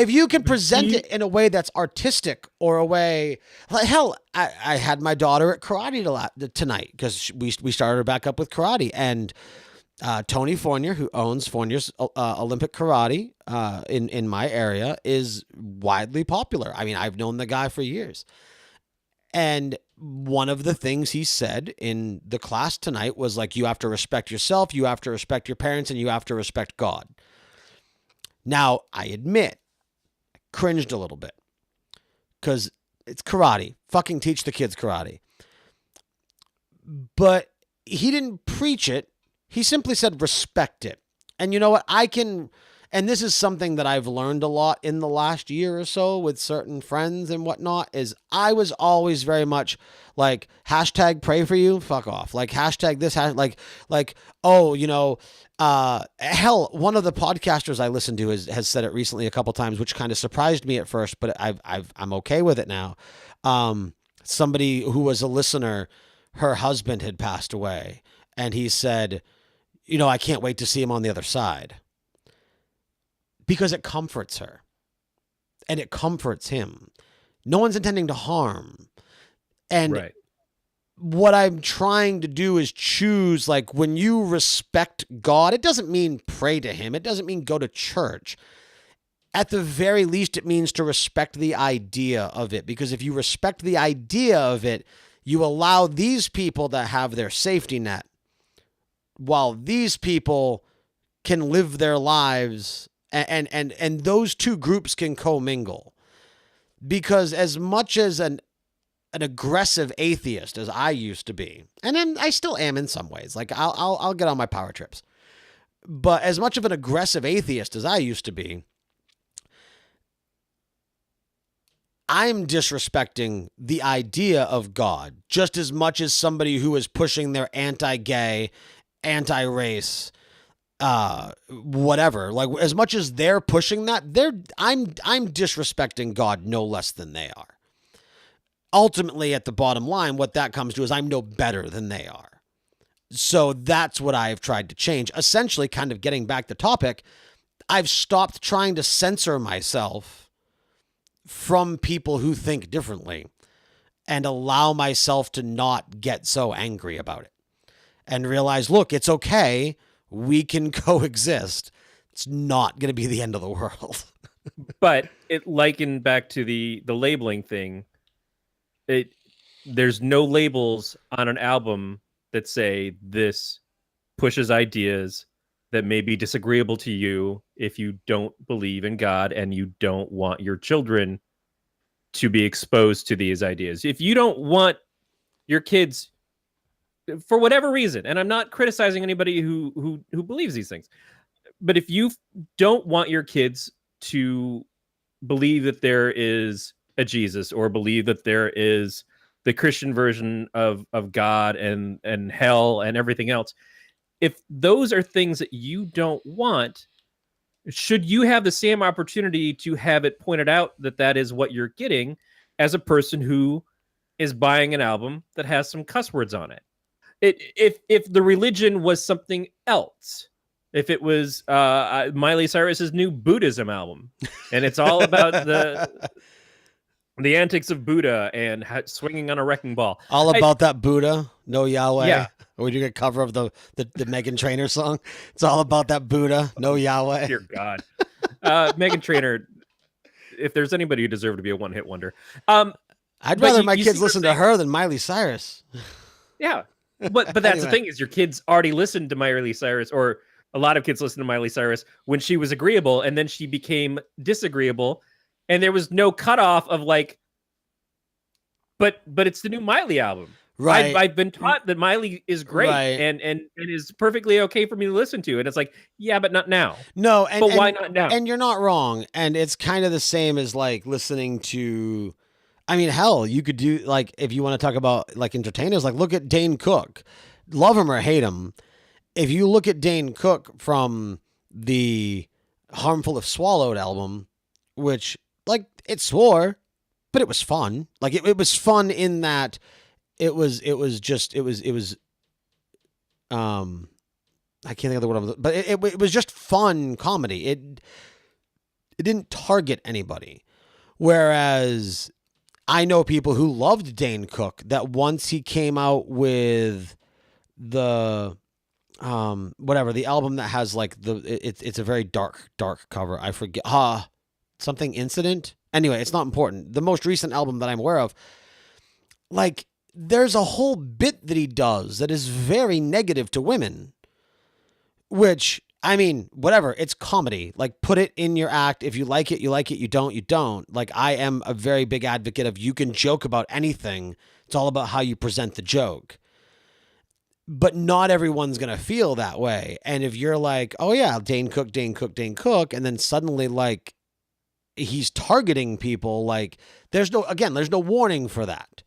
you can present it in a way that's artistic or a way, like, hell, I had my daughter at karate tonight because we started her back up with karate, and Tony Fournier, who owns Fournier's Olympic Karate in my area, is widely popular. I mean, I've known the guy for years. And one of the things he said in the class tonight was like, you have to respect yourself, you have to respect your parents, and you have to respect God. Now, I admit, I cringed a little bit because it's karate. Fucking teach the kids karate. But he didn't preach it. He simply said, respect it. And you know what? And this is something that I've learned a lot in the last year or so with certain friends and whatnot, is I was always very much like, hashtag pray for you, fuck off. Like, hashtag this, oh, hell, one of the podcasters I listened to has said it recently a couple times, which kind of surprised me at first, but I'm okay with it now. Somebody who was a listener, her husband had passed away, and he said, I can't wait to see him on the other side. Because it comforts her. And it comforts him. No one's intending to harm. And what I'm trying to do is choose, like, when you respect God, it doesn't mean pray to him. It doesn't mean go to church. At the very least, it means to respect the idea of it. Because if you respect the idea of it, you allow these people to have their safety net, while these people can live their lives, and those two groups can commingle. Because as much as an aggressive atheist as I used to be, and then I still am in some ways, like I'll get on my power trips, but as much of an aggressive atheist as I used to be, I'm disrespecting the idea of God just as much as somebody who is pushing their anti-gay, anti-race, whatever. Like, as much as they're pushing that, I'm disrespecting God no less than they are. Ultimately, at the bottom line, what that comes to is I'm no better than they are. So that's what I've tried to change. Essentially, kind of getting back to topic, I've stopped trying to censor myself from people who think differently and allow myself to not get so angry about it and realize, look, it's okay. We can coexist. It's not going to be the end of the world. But it likened back to the labeling thing. There's no labels on an album that say this pushes ideas that may be disagreeable to you if you don't believe in God and you don't want your children to be exposed to these ideas. If you don't want your kids, for whatever reason, and I'm not criticizing anybody who believes these things, but if you don't want your kids to believe that there is a Jesus or believe that there is the Christian version of God and hell and everything else, if those are things that you don't want, should you have the same opportunity to have it pointed out that that is what you're getting as a person who is buying an album that has some cuss words on it? If the religion was something else, if it was Miley Cyrus's new Buddhism album, and it's all about the antics of Buddha and swinging on a wrecking ball, all about that Buddha, no Yahweh. Yeah. Or we do a cover of the Meghan Trainor song. It's all about that Buddha, no Yahweh. Dear God, Meghan Trainor. If there's anybody who deserved to be a one-hit wonder, I'd rather my kids listen to her than Miley Cyrus. Yeah. But that's Anyway. the thing, is your kids already listened to Miley Cyrus, or a lot of kids listened to Miley Cyrus when she was agreeable, and then she became disagreeable, and there was no cutoff of like, but it's the new Miley album. Right. I've been taught that Miley is great, Right. and is perfectly okay for me to listen to, and it's like, yeah, but not now. No, But why not now? And you're not wrong. And it's kind of the same as like listening to, I mean, hell, you could do, like, if you want to talk about like entertainers, like look at Dane Cook. Love him or hate him. If you look at Dane Cook from the Harmful If Swallowed album, which, like, it swore, but it was fun. Like it was fun in that it was I can't think of the word, but it was just fun comedy. It didn't target anybody. Whereas I know people who loved Dane Cook that once he came out with the whatever, the album that has like it's a very dark cover. I forget something Incident. Anyway, it's not important. The most recent album that I'm aware of, like there's a whole bit that he does that is very negative to women, which I mean, whatever, it's comedy. Like put it in your act. If you like it, you like it. You don't, you don't. Like I am a very big advocate of you can joke about anything. It's all about how you present the joke. But not everyone's going to feel that way. And if you're like, oh yeah, Dane Cook, and then suddenly like he's targeting people, like there's no warning for that.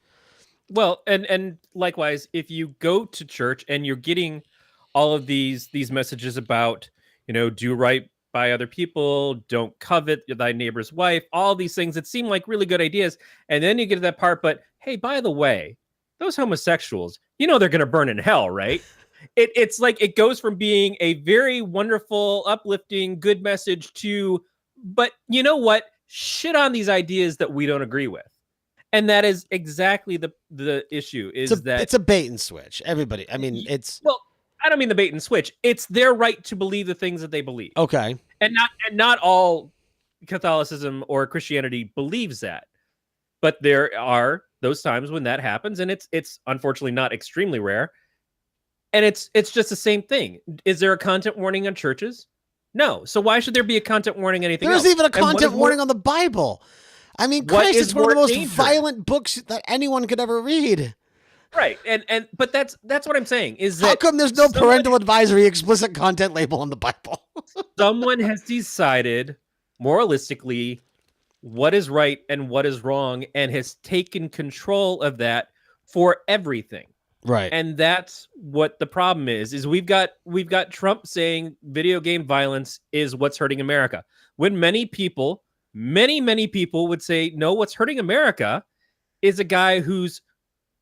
Well, and likewise, if you go to church and you're getting all of these messages about, do right by other people, don't covet thy neighbor's wife, all these things that seem like really good ideas. And then you get to that part, but hey, by the way, those homosexuals, they're going to burn in hell, right? It's like it goes from being a very wonderful, uplifting, good message to, but you know what? Shit on these ideas that we don't agree with. And that is exactly the issue is it's a bait and switch. Everybody. I mean, well, I don't mean the bait and switch. It's their right to believe the things that they believe. Okay. And not all Catholicism or Christianity believes that. But there are those times when that happens, and it's unfortunately not extremely rare. And it's just the same thing. Is there a content warning on churches? No. So why should there be a content warning on anything else? There's even a content warning on the Bible. I mean, Christ is one of the most violent books that anyone could ever read. Right. But that's what I'm saying is that how come there's no parental advisory explicit content label on the Bible? Someone has decided moralistically what is right and what is wrong and has taken control of that for everything. Right. And that's what the problem is we've got Trump saying video game violence is what's hurting America. When many people would say, no, what's hurting America is a guy who's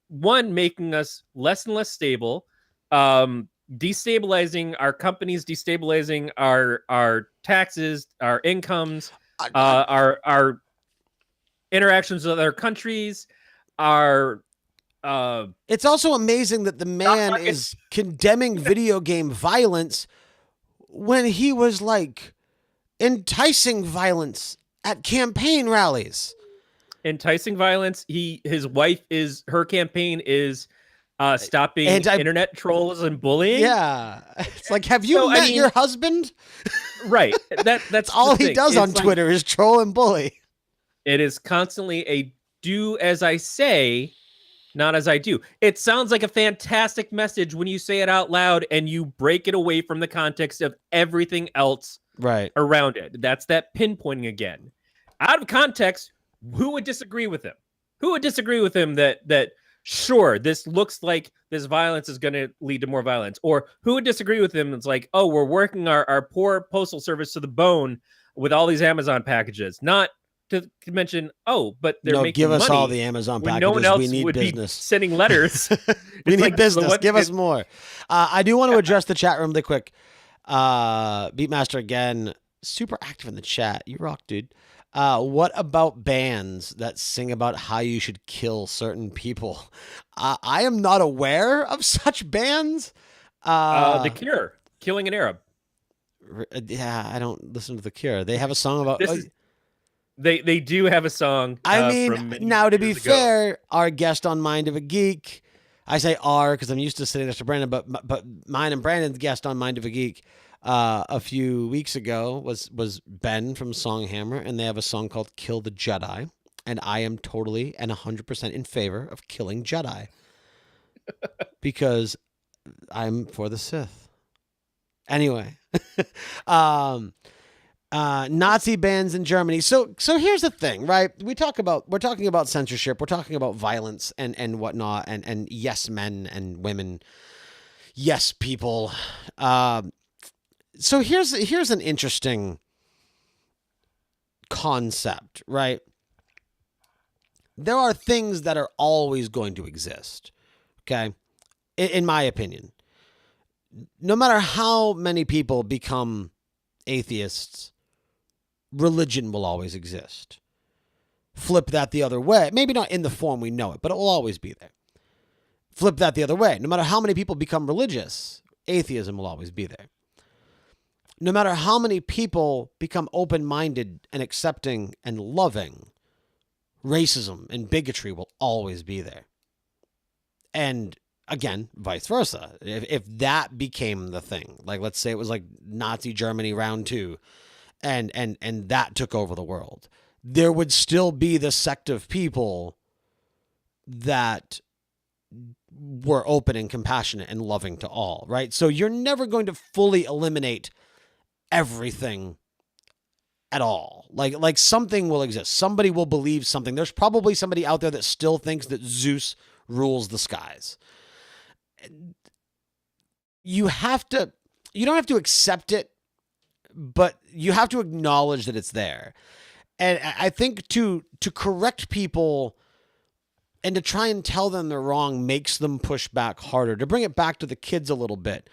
one, making us less and less stable, destabilizing our companies, destabilizing our taxes, our incomes, our interactions with other countries, it's also amazing that the man is condemning video game violence when he was like enticing violence at campaign rallies. Enticing violence. Her campain is stopping internet trolls and bullying. Yeah. It's like, have you met your husband? Right. That's all he does on Twitter is troll and bully. It is constantly a do as I say, not as I do. It sounds like a fantastic message when you say it out loud and you break it away from the context of everything else around it. That's that pinpointing again. Out of context, who would disagree with him? Who would disagree with him that sure, this looks like this violence is going to lead to more violence? Or who would disagree with him? It's like, oh, we're working our poor postal service to the bone with all these Amazon packages. Not to mention, but they're making give us money all the Amazon packages. No one else we need would business. Be sending letters. We need business. Give us more. I do want to address the chat room really quick. Beatmaster again, super active in the chat. You rock, dude. What about bands that sing about how you should kill certain people? I am not aware of such bands. The Cure, Killing an Arab. Yeah, I don't listen to The Cure. They have a song about... They do have a song. I mean, now to be fair, our guest on Mind of a Geek, I say our because I'm used to sitting next to Brandon, but mine and Brandon's guest on Mind of a Geek a few weeks ago was Ben from Songhammer, and they have a song called Kill the Jedi, and I am totally and 100% in favor of killing Jedi because I'm for the Sith. Anyway, Nazi bans in Germany. So here's the thing, right? We're talking about censorship. We're talking about violence and whatnot, and yes, men and women, yes, people. So here's an interesting concept, right? there are things that are always going to exist. Okay? In my opinion. No matter how many people become atheists, religion will always exist. Flip that the other way. Maybe not in the form we know it, but it will always be there. Flip that the other way. No matter how many people become religious, atheism will always be there. No matter how many people become open-minded and accepting and loving, racism and bigotry will always be there. And again, vice versa. If that became the thing, like let's say it was like Nazi Germany round 2, and that took over the world, there would still be the sect of people that were open and compassionate and loving to all, right? So you're never going to fully eliminate everything at all. Like something will exist. Somebody will believe something. There's probably somebody out there that still thinks that Zeus rules the skies. You don't have to accept it, but you have to acknowledge that it's there. And I think to correct people and to try and tell them they're wrong makes them push back harder. To bring it back to the kids a little bit,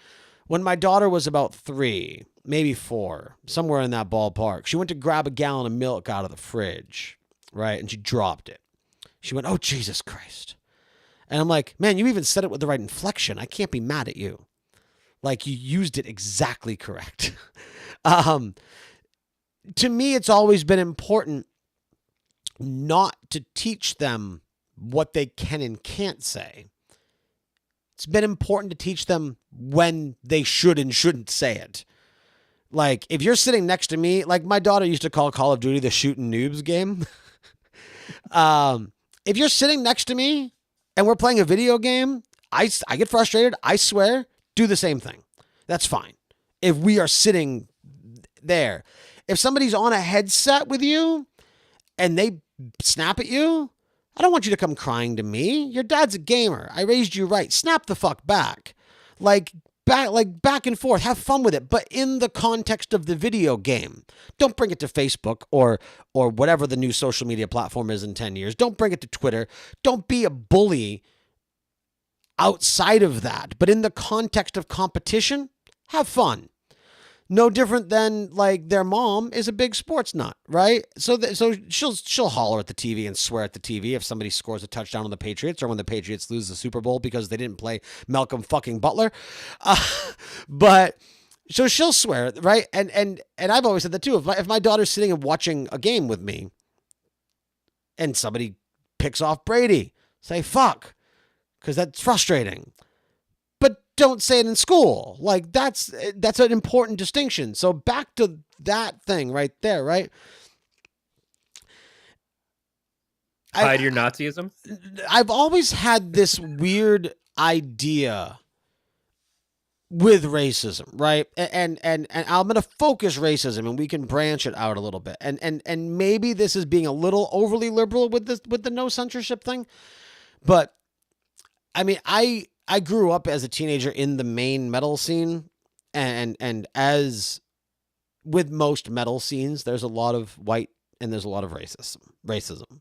when my daughter was about 3, maybe 4, somewhere in that ballpark, she went to grab a gallon of milk out of the fridge, right? And she dropped it. She went, "Oh, Jesus Christ." And I'm like, "Man, you even said it with the right inflection. I can't be mad at you. Like, you used it exactly correct." To me, it's always been important not to teach them what they can and can't say. It's been important to teach them when they should and shouldn't say it. Like, if you're sitting next to me, like my daughter used to call Call of Duty the shooting noobs game. If you're sitting next to me and we're playing a video game, I get frustrated. I swear, do the same thing. That's fine. If we are sitting there, if somebody's on a headset with you and they snap at you, I don't want you to come crying to me. Your dad's a gamer. I raised you right. Snap the fuck back. Like back and forth. Have fun with it, but in the context of the video game. Don't bring it to Facebook or whatever the new social media platform is in 10 years. Don't bring it to Twitter. Don't be a bully outside of that. But in the context of competition, have fun. No different than like their mom is a big sports nut, right? So she'll holler at the TV and swear at the TV if somebody scores a touchdown on the Patriots or when the Patriots lose the Super Bowl because they didn't play Malcolm fucking Butler. But so she'll swear, right? And I've always said that too. If my daughter's sitting and watching a game with me and somebody picks off Brady, say fuck, because that's frustrating. Don't say it in school. Like that's an important distinction. So back to that thing right there, right? Hide your Nazism? I've always had this weird idea with racism, right? And I'm going to focus racism and we can branch it out a little bit. And maybe this is being a little overly liberal with the no censorship thing. But I mean, I grew up as a teenager in the Maine metal scene, and as with most metal scenes, there's a lot of white and there's a lot of racism.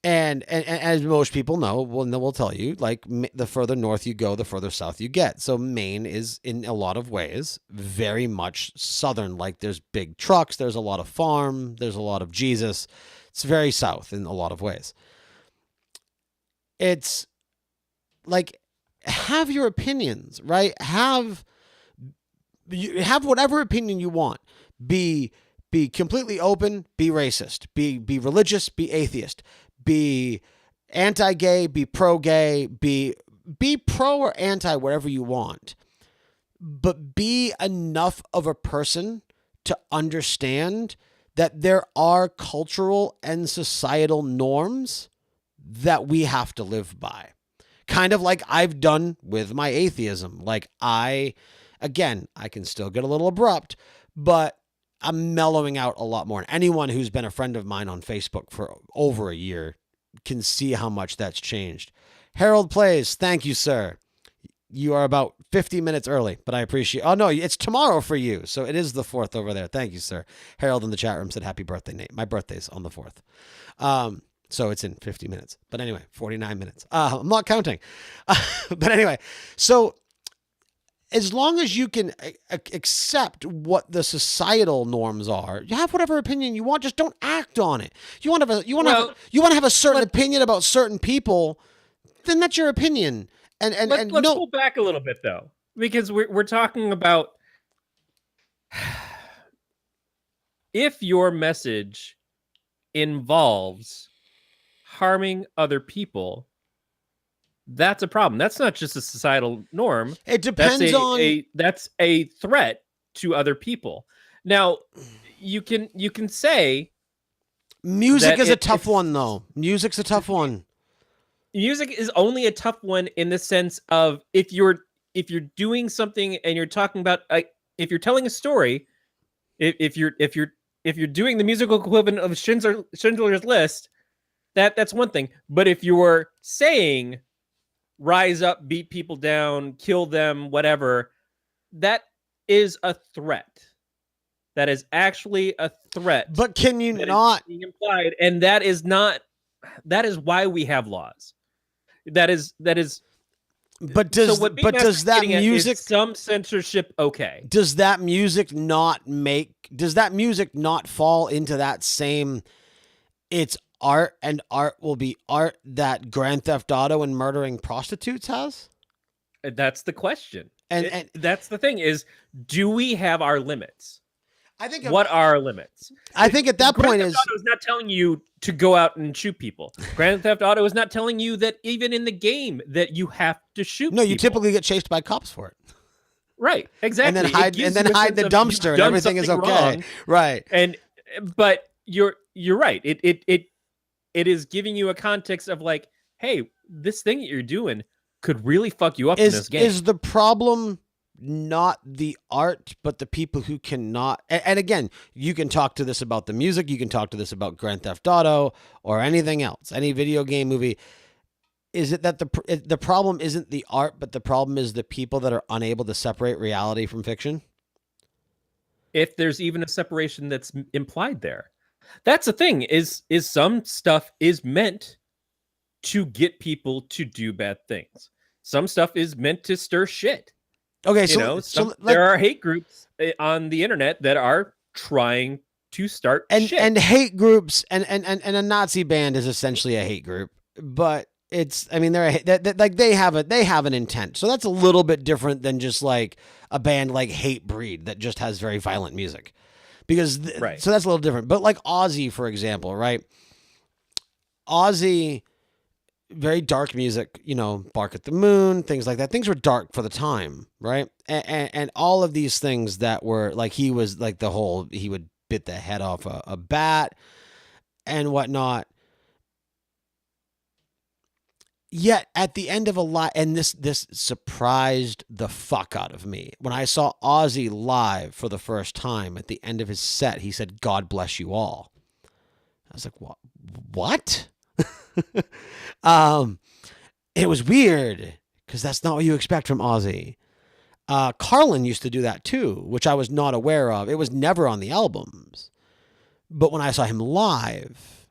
And as most people know, we'll tell you, like the further north you go, the further south you get. So Maine is in a lot of ways very much southern. Like there's big trucks, there's a lot of farm, there's a lot of Jesus. It's very south in a lot of ways. It's like, have your opinions, right? Have whatever opinion you want. Be completely open, be racist, be religious, be atheist, be anti-gay, be pro-gay, be pro or anti whatever you want. But be enough of a person to understand that there are cultural and societal norms that we have to live by. Kind of like I've done with my atheism. Like I can still get a little abrupt, but I'm mellowing out a lot more. And anyone who's been a friend of mine on Facebook for over a year can see how much that's changed. Harold Plays, thank you, sir. You are about 50 minutes early, but I appreciate. Oh no, it's tomorrow for you. So it is the 4th over there. Thank you, sir. Harold in the chat room said, "Happy birthday, Nate." My birthday's on the 4th. So it's in 50 minutes. But anyway, 49 minutes. I'm not counting. But anyway, so as long as you can accept what the societal norms are, you have whatever opinion you want. Just don't act on it. You want to have a certain opinion about certain people, then that's your opinion. Let's pull back a little bit though, because we're talking about if your message involves harming other people, that's a problem. That's not just a societal norm. It depends that's a threat to other people. Now, you can say music is a tough one though. Music's a tough one. Music is only a tough one in the sense of if you're doing something and you're talking about if you're telling a story, if you're doing the musical equivalent of Schindler's List, that's one thing. But if you're saying rise up, beat people down, kill them, whatever, that is a threat. That is actually a threat. But can you not being implied? And that is why we have laws. That is. But does that music some censorship okay? Does that music not fall into that same it's art and art will be art that Grand Theft Auto and murdering prostitutes has? That's the question. And that's the thing is, do we have our limits? I think what are our limits? I think at that point Grand Theft Auto is not telling you to go out and shoot people. Grand Theft Auto is not telling you that even in the game that you have to shoot. No, you people. typically get chased by cops for it. Right, exactly. And then hide the dumpster and everything is okay. Wrong. Right. But you're right. It is giving you a context of like, hey, this thing that you're doing could really fuck you up in this game. Is the problem not the art, but the people who cannot? And again, you can talk to this about the music. You can talk to this about Grand Theft Auto or anything else, any video game movie. Is it that the problem isn't the art, but the problem is the people that are unable to separate reality from fiction? If there's even a separation that's implied there. That's the thing is some stuff is meant to get people to do bad things. Some stuff is meant to stir shit. Okay, there are hate groups on the internet that are trying to start shit. And hate groups and a Nazi band is essentially a hate group, but they have an intent. So that's a little bit different than just like a band like Hatebreed that just has very violent music. Because so that's a little different. But like Ozzy, for example, right? Ozzy, very dark music, Bark at the Moon, things like that. Things were dark for the time, right? And all of these things that were like, he was like he would bit the head off a bat and whatnot. Yet at the end of a lot, and this surprised the fuck out of me. When I saw Ozzy live for the first time, at the end of his set, he said, "God bless you all." I was like, what? It was weird because that's not what you expect from Ozzy. Carlin used to do that too, which I was not aware of. It was never on the albums. But when I saw him live,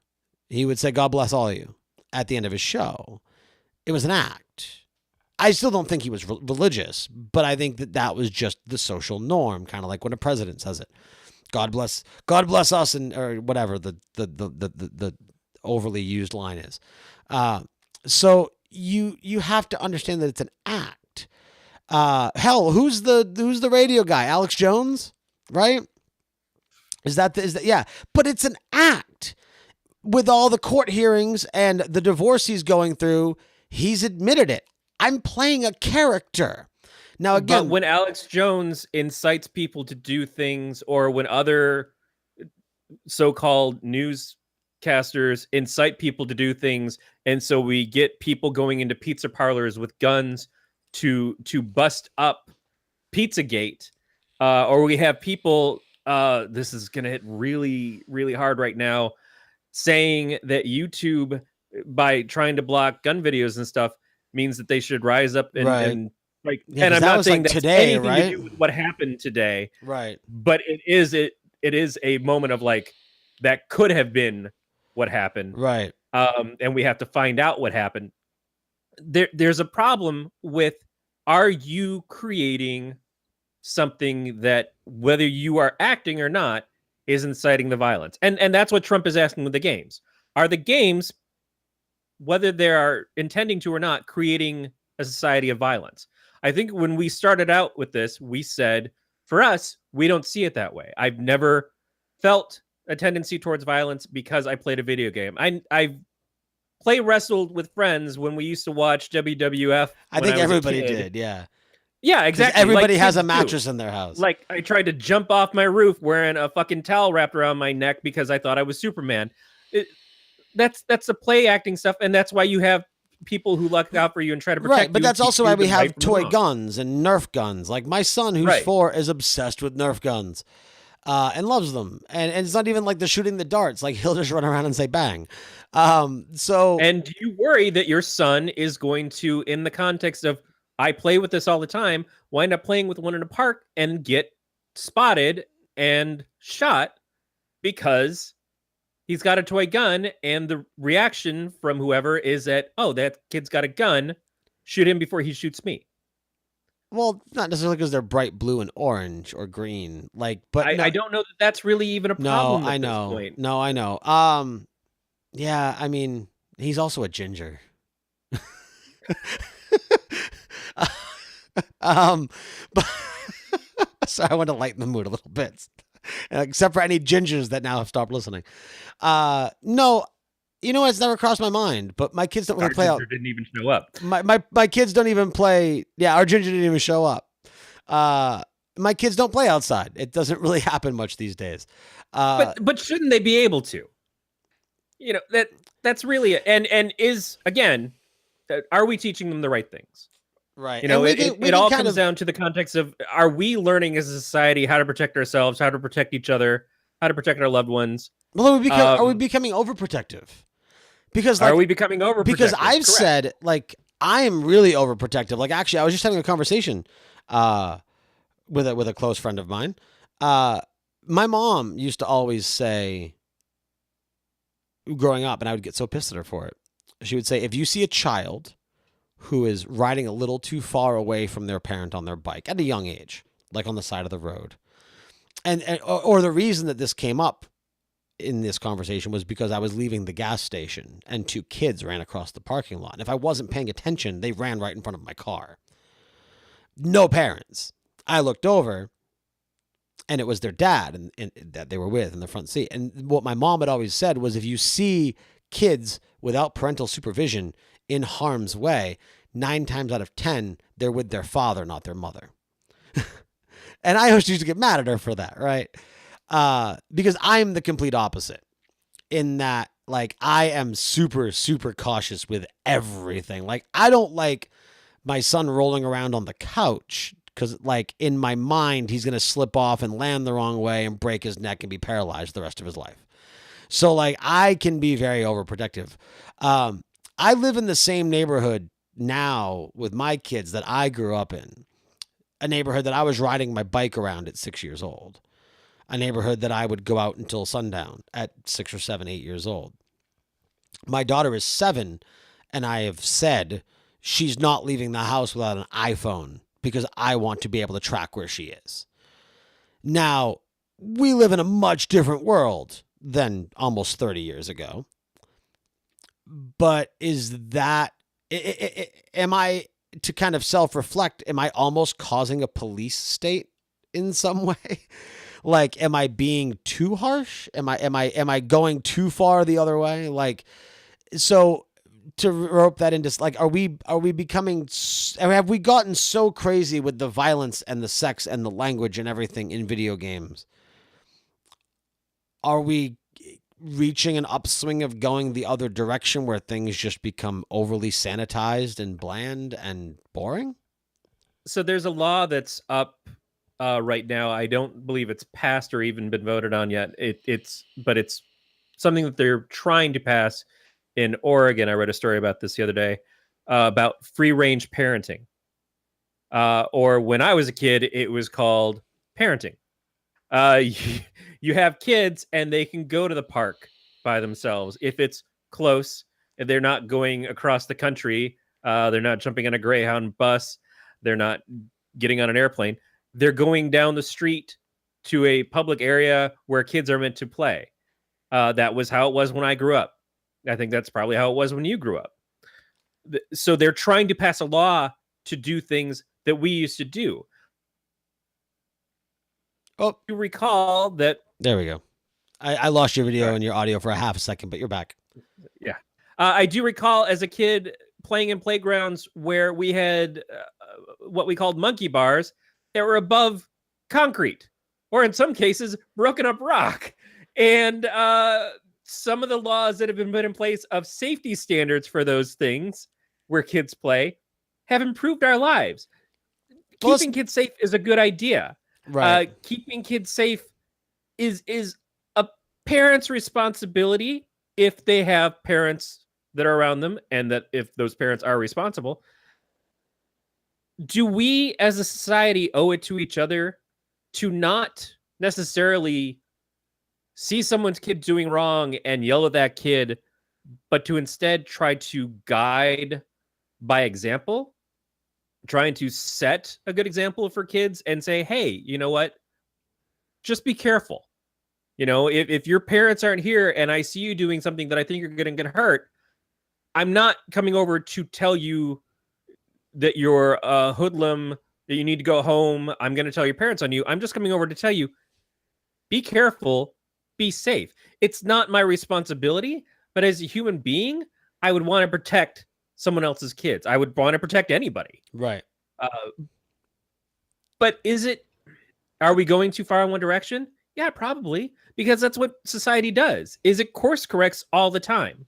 he would say, "God bless all of you," at the end of his show. It was an act. I still don't think he was religious, but I think that was just the social norm, kind of like when a president says it. God bless us, or whatever the overly used line is. So you have to understand that it's an act. Hell, who's the radio guy? Alex Jones, right? Is that yeah? But it's an act. With all the court hearings and the divorce he's going through, he's admitted it. I'm playing a character. Now, again, but when Alex Jones incites people to do things, or when other so-called newscasters incite people to do things, and so we get people going into pizza parlors with guns to bust up Pizzagate, or we have people, this is going to hit really, really hard right now, saying that YouTube, by trying to block gun videos and stuff, means that they should rise up and like. Yeah, and I'm not saying like that's today, anything right? to do with what happened today, right? But it is a moment of like that could have been what happened, right? and we have to find out what happened. There's a problem with, are you creating something that, whether you are acting or not, is inciting the violence? And that's what Trump is asking with the games. Are the games, whether they are intending to or not, creating a society of violence? I think when we started out with this, we said, for us, we don't see it that way. I've never felt a tendency towards violence because I played a video game. I play wrestled with friends when we used to watch WWF. I think everybody did, yeah. Yeah, exactly. Everybody has a mattress in their house. Like, I tried to jump off my roof wearing a fucking towel wrapped around my neck because I thought I was Superman. That's the play acting stuff, and that's why you have people who look out for you and try to protect you. Right, but that's also why we have toy guns and Nerf guns. Like, my son, who's 4, is obsessed with Nerf guns. And loves them. And it's not even like the shooting the darts. Like, he'll just run around and say bang. And do you worry that your son is going to, in the context of, I play with this all the time, wind up playing with one in a park and get spotted and shot because he's got a toy gun, and the reaction from whoever is that, oh, that kid's got a gun, shoot him before he shoots me? Well, not necessarily because they're bright blue and orange or green. Like, but I don't know that that's really even a problem. No, I know. This point. No, I know. Yeah, I mean, he's also a ginger. But sorry, I want to lighten the mood a little bit, except for any gingers that now have stopped listening. No, you know, it's never crossed my mind, but my kids don't really play out. Didn't even show up. My kids don't even play. Yeah, our ginger didn't even show up. My kids don't play outside. It doesn't really happen much these days. But shouldn't they be able to? You know, that's really and is, again, are we teaching them the right things? Right. You know, it all comes down to the context of, are we learning as a society how to protect ourselves, how to protect each other, how to protect our loved ones? Well, are we becoming overprotective? Because, like, are we becoming overprotective? Because I've said, like, I am really overprotective. Like, actually, I was just having a conversation with a close friend of mine. My mom used to always say, growing up, and I would get so pissed at her for it, she would say, if you see a child who is riding a little too far away from their parent on their bike at a young age, like on the side of the road, or the reason that this came up in this conversation was because I was leaving the gas station and 2 kids ran across the parking lot. And if I wasn't paying attention, they ran right in front of my car. No parents. I looked over, and it was their dad and that they were with in the front seat. And what my mom had always said was, if you see kids without parental supervision in harm's way, 9 times out of 10, they're with their father, not their mother. And I always used to get mad at her for that, right? Because I'm the complete opposite in that, like, I am super, super cautious with everything. Like, I don't like my son rolling around on the couch because, like, in my mind, he's going to slip off and land the wrong way and break his neck and be paralyzed the rest of his life. So, like, I can be very overprotective. I live in the same neighborhood now with my kids that I grew up in, a neighborhood that I was riding my bike around at 6 years old, a neighborhood that I would go out until sundown at 6 or 7, 8 years old. My daughter is 7, and I have said she's not leaving the house without an iPhone because I want to be able to track where she is. Now, we live in a much different world than almost 30 years ago. But is that, am I, to kind of self-reflect, am I almost causing a police state in some way? Like, am I being too harsh? Am I going too far the other way? Like, so to rope that into, like, are we becoming, have we gotten so crazy with the violence and the sex and the language and everything in video games? Are we reaching an upswing of going the other direction where things just become overly sanitized and bland and boring? So there's a law that's up right now. I don't believe it's passed or even been voted on yet. It's something that they're trying to pass in Oregon. I read a story about this the other day about free range parenting. Or when I was a kid, it was called parenting. You have kids and they can go to the park by themselves if it's close. They're not going across the country. They're not jumping on a Greyhound bus. They're not getting on an airplane. They're going down the street to a public area where kids are meant to play. That was how it was when I grew up. I think that's probably how it was when you grew up. So they're trying to pass a law to do things that we used to do. Oh, you recall that. There we go. I lost your video and your audio for a half a second, but you're back. Yeah. I do recall as a kid playing in playgrounds where we had what we called monkey bars that were above concrete, or in some cases, broken up rock. And some of the laws that have been put in place of safety standards for those things where kids play have improved our lives. Keeping kids safe is a good idea. Right. Keeping kids safe is a parent's responsibility if they have parents that are around them, and that if those parents are responsible. Do we as a society owe it to each other to not necessarily see someone's kid doing wrong and yell at that kid, but to instead try to guide by example, trying to set a good example for kids and say, hey, you know what? Just be careful. You know, if your parents aren't here and I see you doing something that I think you're going to get hurt, I'm not coming over to tell you that you're a hoodlum, that you need to go home. I'm going to tell your parents on you. I'm just coming over to tell you, be careful, be safe. It's not my responsibility, but as a human being, I would want to protect someone else's kids. I would want to protect anybody. Right. But are we going too far in one direction? Yeah, probably, because that's what society does. Is it course corrects all the time.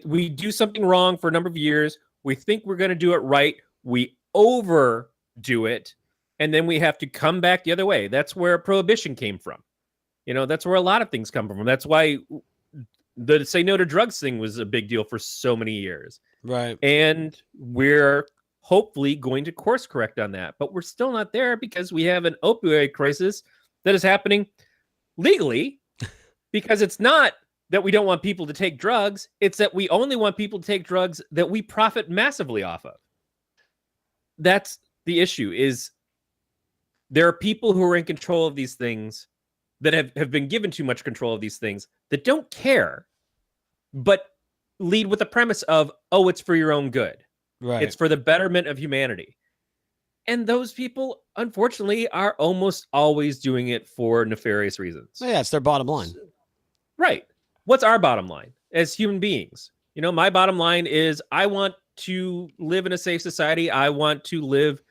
We do something wrong for a number of years. We think we're going to do it right. We overdo it. And then we have to come back the other way. That's where prohibition came from. You know, that's where a lot of things come from. That's why the say no to drugs thing was a big deal for so many years. Right. And we're hopefully going to course correct on that. But we're still not there because we have an opioid crisis that is happening legally, because it's not that we don't want people to take drugs. It's that we only want people to take drugs that we profit massively off of. That's the issue. Is there are people who are in control of these things that have been given too much control of these things that don't care, but lead with the premise of, oh, it's for your own good. Right. It's for the betterment of humanity. And those people, unfortunately, are almost always doing it for nefarious reasons. Yeah, it's their bottom line. Right. What's our bottom line as human beings? You know, my bottom line is I want to live in a safe society. I want to live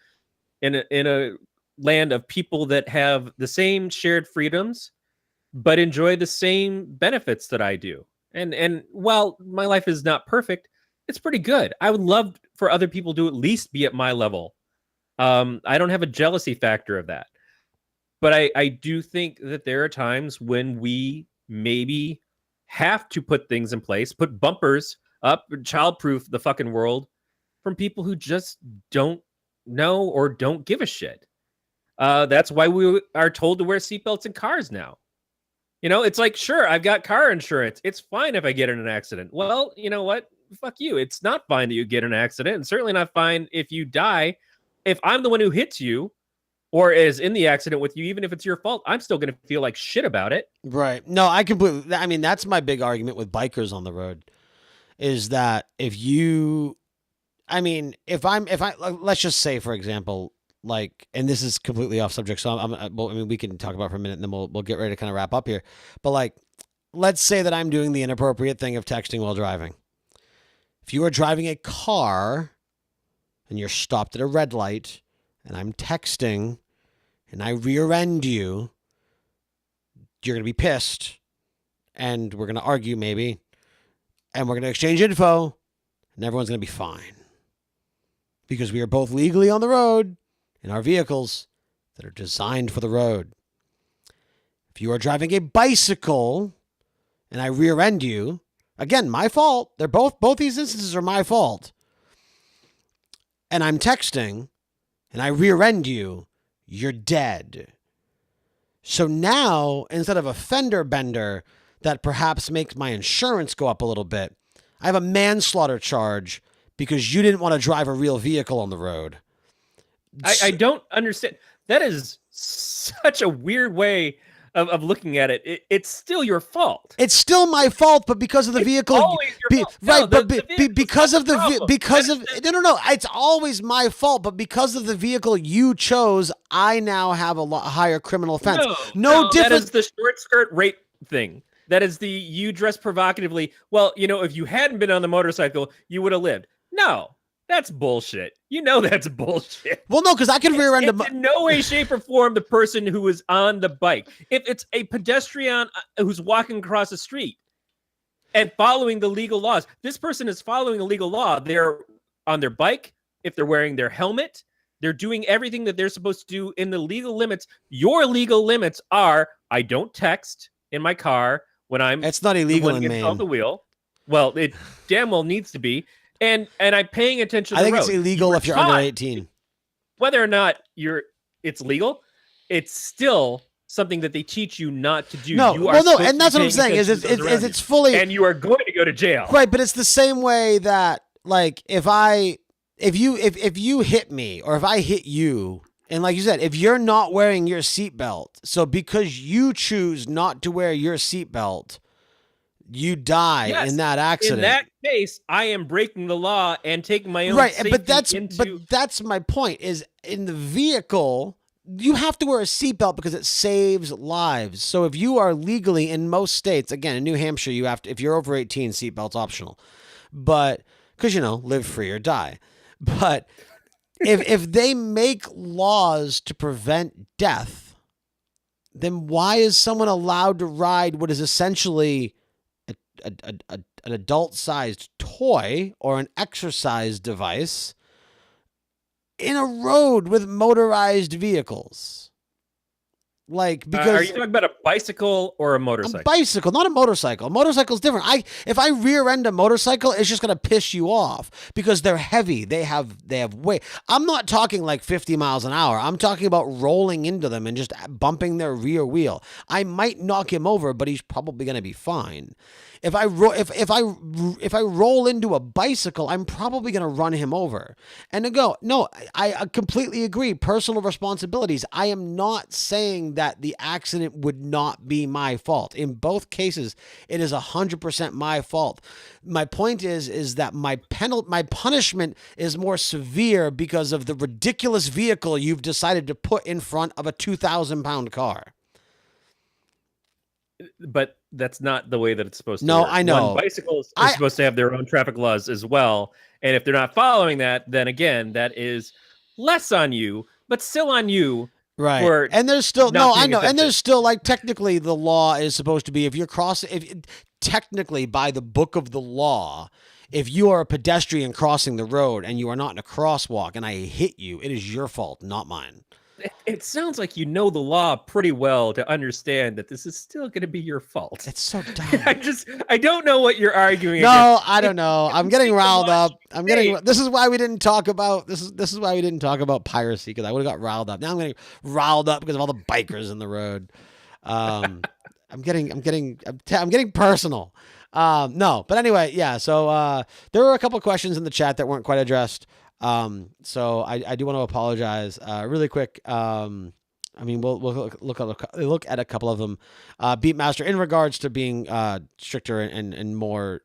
in a land of people that have the same shared freedoms, but enjoy the same benefits that I do. And while my life is not perfect, it's pretty good. I would love for other people to at least be at my level. I don't have a jealousy factor of that. But I do think that there are times when we maybe have to put things in place, put bumpers up, childproof the fucking world from people who just don't know or don't give a shit. That's why we are told to wear seatbelts in cars now. You know, it's like, sure, I've got car insurance. It's fine if I get in an accident. Well, you know what? Fuck you. It's not fine that you get in an accident, and certainly not fine if you die. If I'm the one who hits you or is in the accident with you, even if it's your fault, I'm still going to feel like shit about it. Right. No, I mean, that's my big argument with bikers on the road, is that if let's just say, for example, like, and this is completely off subject, so we can talk about it for a minute and then we'll get ready to kind of wrap up here. But like, let's say that I'm doing the inappropriate thing of texting while driving. If you are driving a car and you're stopped at a red light and I'm texting and I rear end you, you're going to be pissed and we're going to argue maybe, and we're going to exchange info and everyone's going to be fine because we are both legally on the road in our vehicles that are designed for the road. If you are driving a bicycle and I rear end you, again, my fault. They're both these instances are my fault. And I'm texting and I rear end you, you're dead. So now, instead of a fender bender that perhaps makes my insurance go up a little bit, I have a manslaughter charge because you didn't want to drive a real vehicle on the road. I don't understand. That is such a weird way of looking at it. It's still your fault. It's still my fault, but because of the vehicle, always your fault. right? No, but the vehicle's because not of the the problem. because of no, it's always my fault. But because of the vehicle you chose, I now have a lot higher criminal offense. No different. That is the short skirt rape thing. That is the you dress provocatively. Well, if you hadn't been on the motorcycle, you would have lived. No, that's bullshit. That's bullshit. Well, no, because I can rear end It's in no way, shape, or form the person who is on the bike. If it's a pedestrian who's walking across the street and following the legal laws, this person is following a legal law. They're on their bike. If they're wearing their helmet, they're doing everything that they're supposed to do in the legal limits. Your legal limits are: I don't text in my car when I'm. It's not illegal in Maine. Off the wheel. Well, it damn well needs to be. And I'm paying attention to the road. I think it's illegal if you're under 18. Whether or not it's legal, it's still something that they teach you not to do. No, and that's what I'm saying is it's fully, and you are going to go to jail. Right, but it's the same way that, like, if you hit me or if I hit you, and like you said, if you're not wearing your seatbelt, so because you choose not to wear your seatbelt, you die in that accident. In that case, I am breaking the law and taking my own safety but that's my point, is in the vehicle, you have to wear a seatbelt because it saves lives. So if you are legally in most states, again, in New Hampshire, you have to, if you're over 18, seatbelt's optional. But because, live free or die. But if they make laws to prevent death, then why is someone allowed to ride what is essentially an adult-sized toy or an exercise device in a road with motorized vehicles? Like, because are you talking about a bicycle or a motorcycle? A bicycle, not a motorcycle. A motorcycle is different. If I rear end a motorcycle, it's just gonna piss you off because they're heavy. They have weight. I'm not talking like 50 miles an hour. I'm talking about rolling into them and just bumping their rear wheel. I might knock him over, but he's probably gonna be fine. If I roll into a bicycle, I'm probably going to run him over. And I completely agree. Personal responsibilities. I am not saying that the accident would not be my fault. In both cases, it is 100% my fault. My point is that my punishment is more severe because of the ridiculous vehicle you've decided to put in front of a 2,000-pound car. But that's not the way that it's supposed to work. No, I know. Bicycles are supposed to have their own traffic laws as well. And if they're not following that, then again, that is less on you, but still on you. Right. And there's still, I know. And there's still, like, technically the law is supposed to be, if you're technically by the book of the law, if you are a pedestrian crossing the road and you are not in a crosswalk and I hit you, it is your fault, not mine. It sounds like you know the law pretty well to understand that this is still going to be your fault. It's so dumb. I don't know what you're arguing. No, I don't know. I'm getting riled up. This is why we didn't talk about piracy, because I would have got riled up. Now I'm getting riled up because of all the bikers in the road. I'm getting personal. No, but anyway, yeah. So there were a couple of questions in the chat that weren't quite addressed. So I do want to apologize, really quick. We'll look at a couple of them. Beatmaster, in regards to being, stricter and more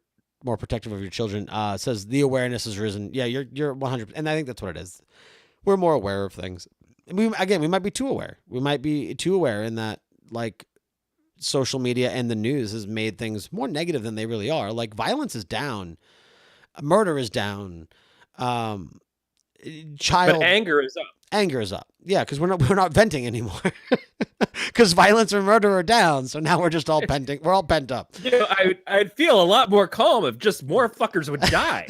protective of your children, says the awareness has risen. Yeah, you're 100%. And I think that's what it is. We're more aware of things. We might be too aware. We might be too aware in that, like, social media and the news has made things more negative than they really are. Like, violence is down. Murder is down. But anger is up. Anger is up. Yeah, because we're not venting anymore. Because violence and murder are down, so now we're just all venting. We're all pent up. I'd feel a lot more calm if just more fuckers would die.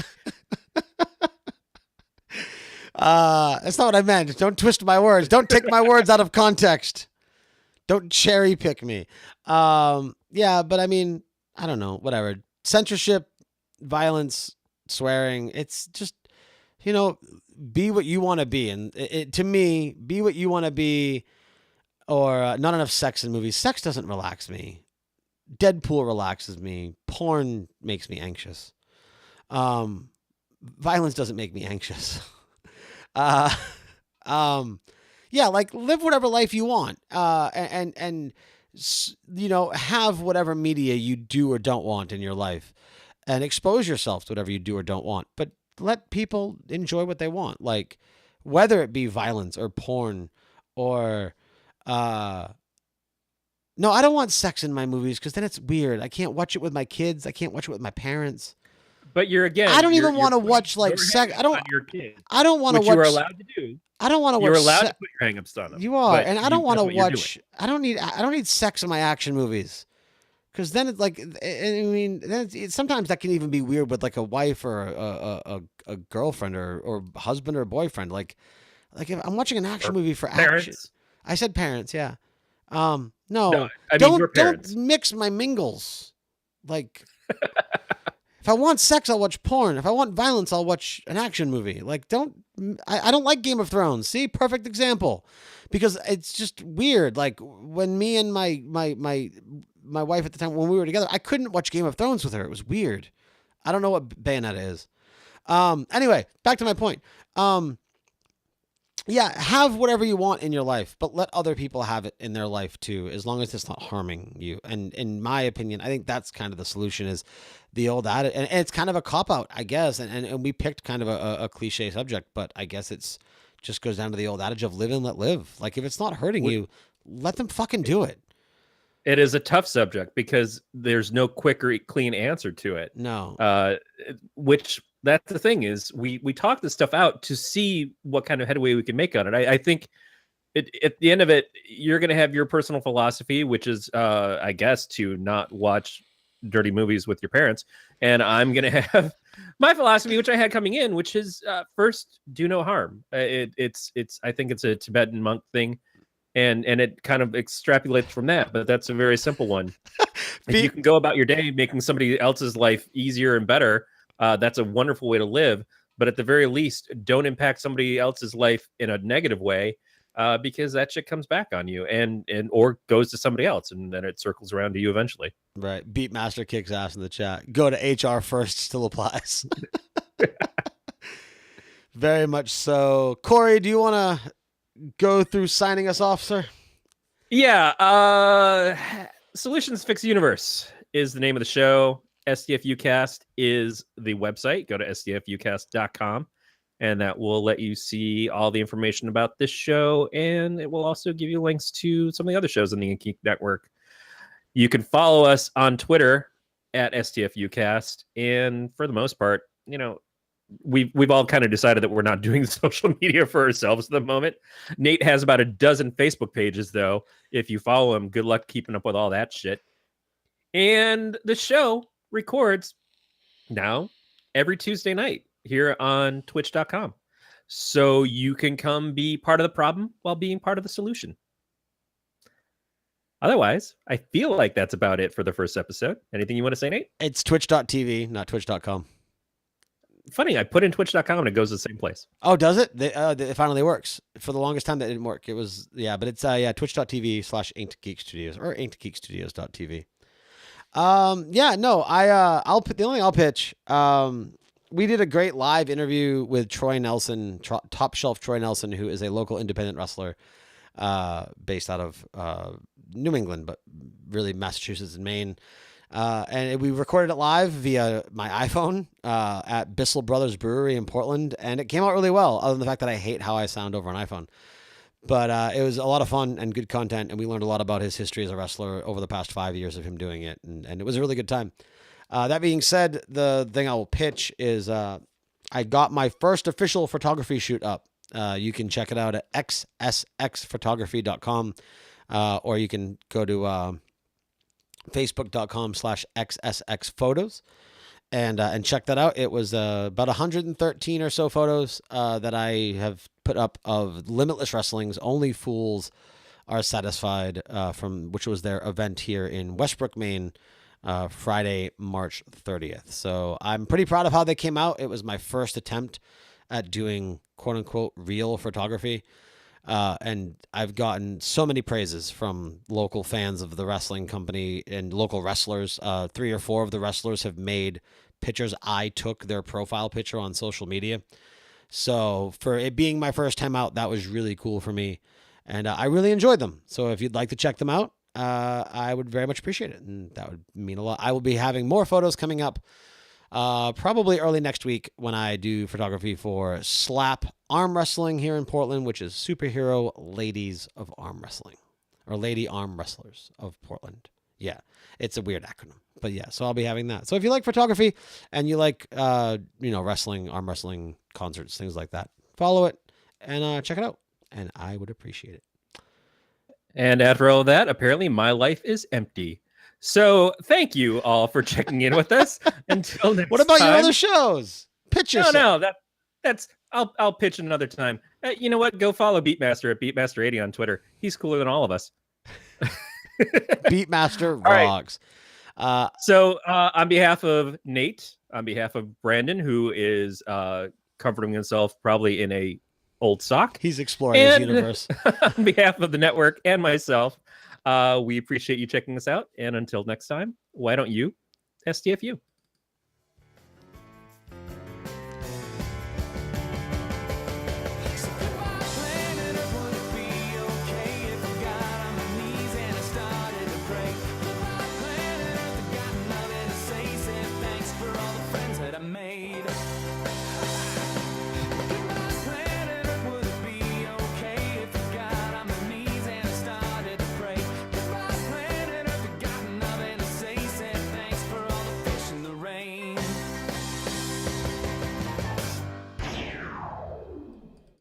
That's not what I meant. Don't twist my words. Don't take my words out of context. Don't cherry pick me. Yeah, but I mean, I don't know. Whatever. Censorship, violence, swearing. It's just, be what you want to be. And to me, be what you want to be, or not enough sex in movies. Sex doesn't relax me. Deadpool relaxes me. Porn makes me anxious. Violence doesn't make me anxious. uh, yeah, like live whatever life you want, and have whatever media you do or don't want in your life, and expose yourself to whatever you do or don't want. But let people enjoy what they want, like whether it be violence or porn or no, I don't want sex in my movies because then it's weird. I can't watch it with my kids. I can't watch it with my parents. But I don't even you're want to putting watch like your sex. hang-ups on your kids, I don't want to which you are watch. allowed to do. I don't want to watch. You're allowed to put your hang-ups on them. You are, but and I don't want that's to what you're doing. watch. I don't need sex in my action movies, because then it's like. I mean, then sometimes that can even be weird with like a wife or a girlfriend or husband or boyfriend. Like if I'm watching an action movie for action. Parents. I said parents, yeah. No, No, I mean your parents. don't mix my mingles. Like, if I want sex, I'll watch porn. If I want violence, I'll watch an action movie. Like, I don't like Game of Thrones. See, perfect example, because it's just weird. Like when me and my wife at the time when we were together, I couldn't watch Game of Thrones with her. It was weird. I don't know what Bayonetta is. Anyway, back to my point. Yeah, have whatever you want in your life, but let other people have it in their life too, as long as it's not harming you. And in my opinion, I think that's kind of the solution is the old adage. And it's kind of a cop-out, I guess. And we picked kind of a cliche subject, but I guess it's just goes down to the old adage of live and let live. Like if it's not hurting you, let them fucking do it. It is a tough subject because there's no quick or clean answer to it. No. Which that's the thing is we talk this stuff out to see what kind of headway we can make on it. I think at the end of it, you're going to have your personal philosophy, which is, I guess, to not watch dirty movies with your parents. And I'm going to have my philosophy, which I had coming in, which is first, do no harm. I think it's a Tibetan monk thing. And it kind of extrapolates from that, but that's a very simple one. If you can go about your day making somebody else's life easier and better, that's a wonderful way to live. But at the very least, don't impact somebody else's life in a negative way, because that shit comes back on you and or goes to somebody else, and then it circles around to you eventually. Right. Beatmaster kicks ass in the chat. Go to HR first still applies. Very much so. Corey, do you want to go through signing us off, sir? Yeah. Solutions Fix Universe is the name of the show. STFU Cast is the website. Go to stfucast.com, and that will let you see all the information about this show, and it will also give you links to some of the other shows in the Geek Network. You can follow us on Twitter at STFUcast, and for the most part, we've all kind of decided that we're not doing social media for ourselves at the moment. Nate has about a dozen Facebook pages, though. If you follow him, good luck keeping up with all that shit. And the show records now every Tuesday night here on twitch.com. So you can come be part of the problem while being part of the solution. Otherwise, I feel like that's about it for the first episode. Anything you want to say, Nate? It's twitch.tv, not twitch.com. Funny, I put in twitch.com and it goes to the same place. Oh, does it? It finally works. For the longest time that didn't work. It was, but it's twitch.tv/InkedGeekStudios or InkedGeekStudios.tv. I'll put the only thing I'll pitch. We did a great live interview with Troy Nelson, Top Shelf Troy Nelson, who is a local independent wrestler, based out of New England, but really Massachusetts and Maine. And we recorded it live via my iPhone at Bissell Brothers Brewery in Portland, and it came out really well, other than the fact that I hate how I sound over an iPhone. But it was a lot of fun and good content, and we learned a lot about his history as a wrestler over the past 5 years of him doing it, and it was a really good time. That being said, the thing I will pitch is I got my first official photography shoot up. You can check it out at xsxphotography.com, or you can go to facebook.com/xsxphotos and check that out. It was about 113 or so photos that I have put up of Limitless Wrestling's Only Fools Are Satisfied, from which was their event here in Westbrook, Maine, Friday, March 30th. So I'm pretty proud of how they came out. It was my first attempt at doing quote unquote real photography. And I've gotten so many praises from local fans of the wrestling company and local wrestlers. 3 or 4 of the wrestlers have made pictures I took their profile picture on social media. So for it being my first time out, that was really cool for me. And I really enjoyed them. So if you'd like to check them out, I would very much appreciate it. And that would mean a lot. I will be having more photos coming up probably early next week when I do photography for Slap Arm Wrestling here in Portland, which is Superhero Ladies of Arm Wrestling, or Lady Arm Wrestlers of Portland. Yeah, it's a weird acronym, but yeah, so I'll be having that. So if you like photography and you like, wrestling, arm wrestling, concerts, things like that, follow it and check it out, and I would appreciate it. And after all that, apparently my life is empty. So thank you all for checking in with us. Until next time. What about your other shows? Pitch yourself. No, that's I'll pitch another time. You know what? Go follow Beatmaster at Beatmaster80 on Twitter. He's cooler than all of us. Beatmaster rocks. So on behalf of Nate, on behalf of Brandon, who is comforting himself probably in a old sock, he's exploring his universe. On behalf of the network and myself, we appreciate you checking us out. And until next time, why don't you STFU?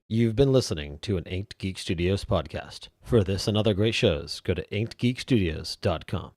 You've been listening to an Inked Geek Studios podcast. For this and other great shows, go to inkedgeekstudios.com.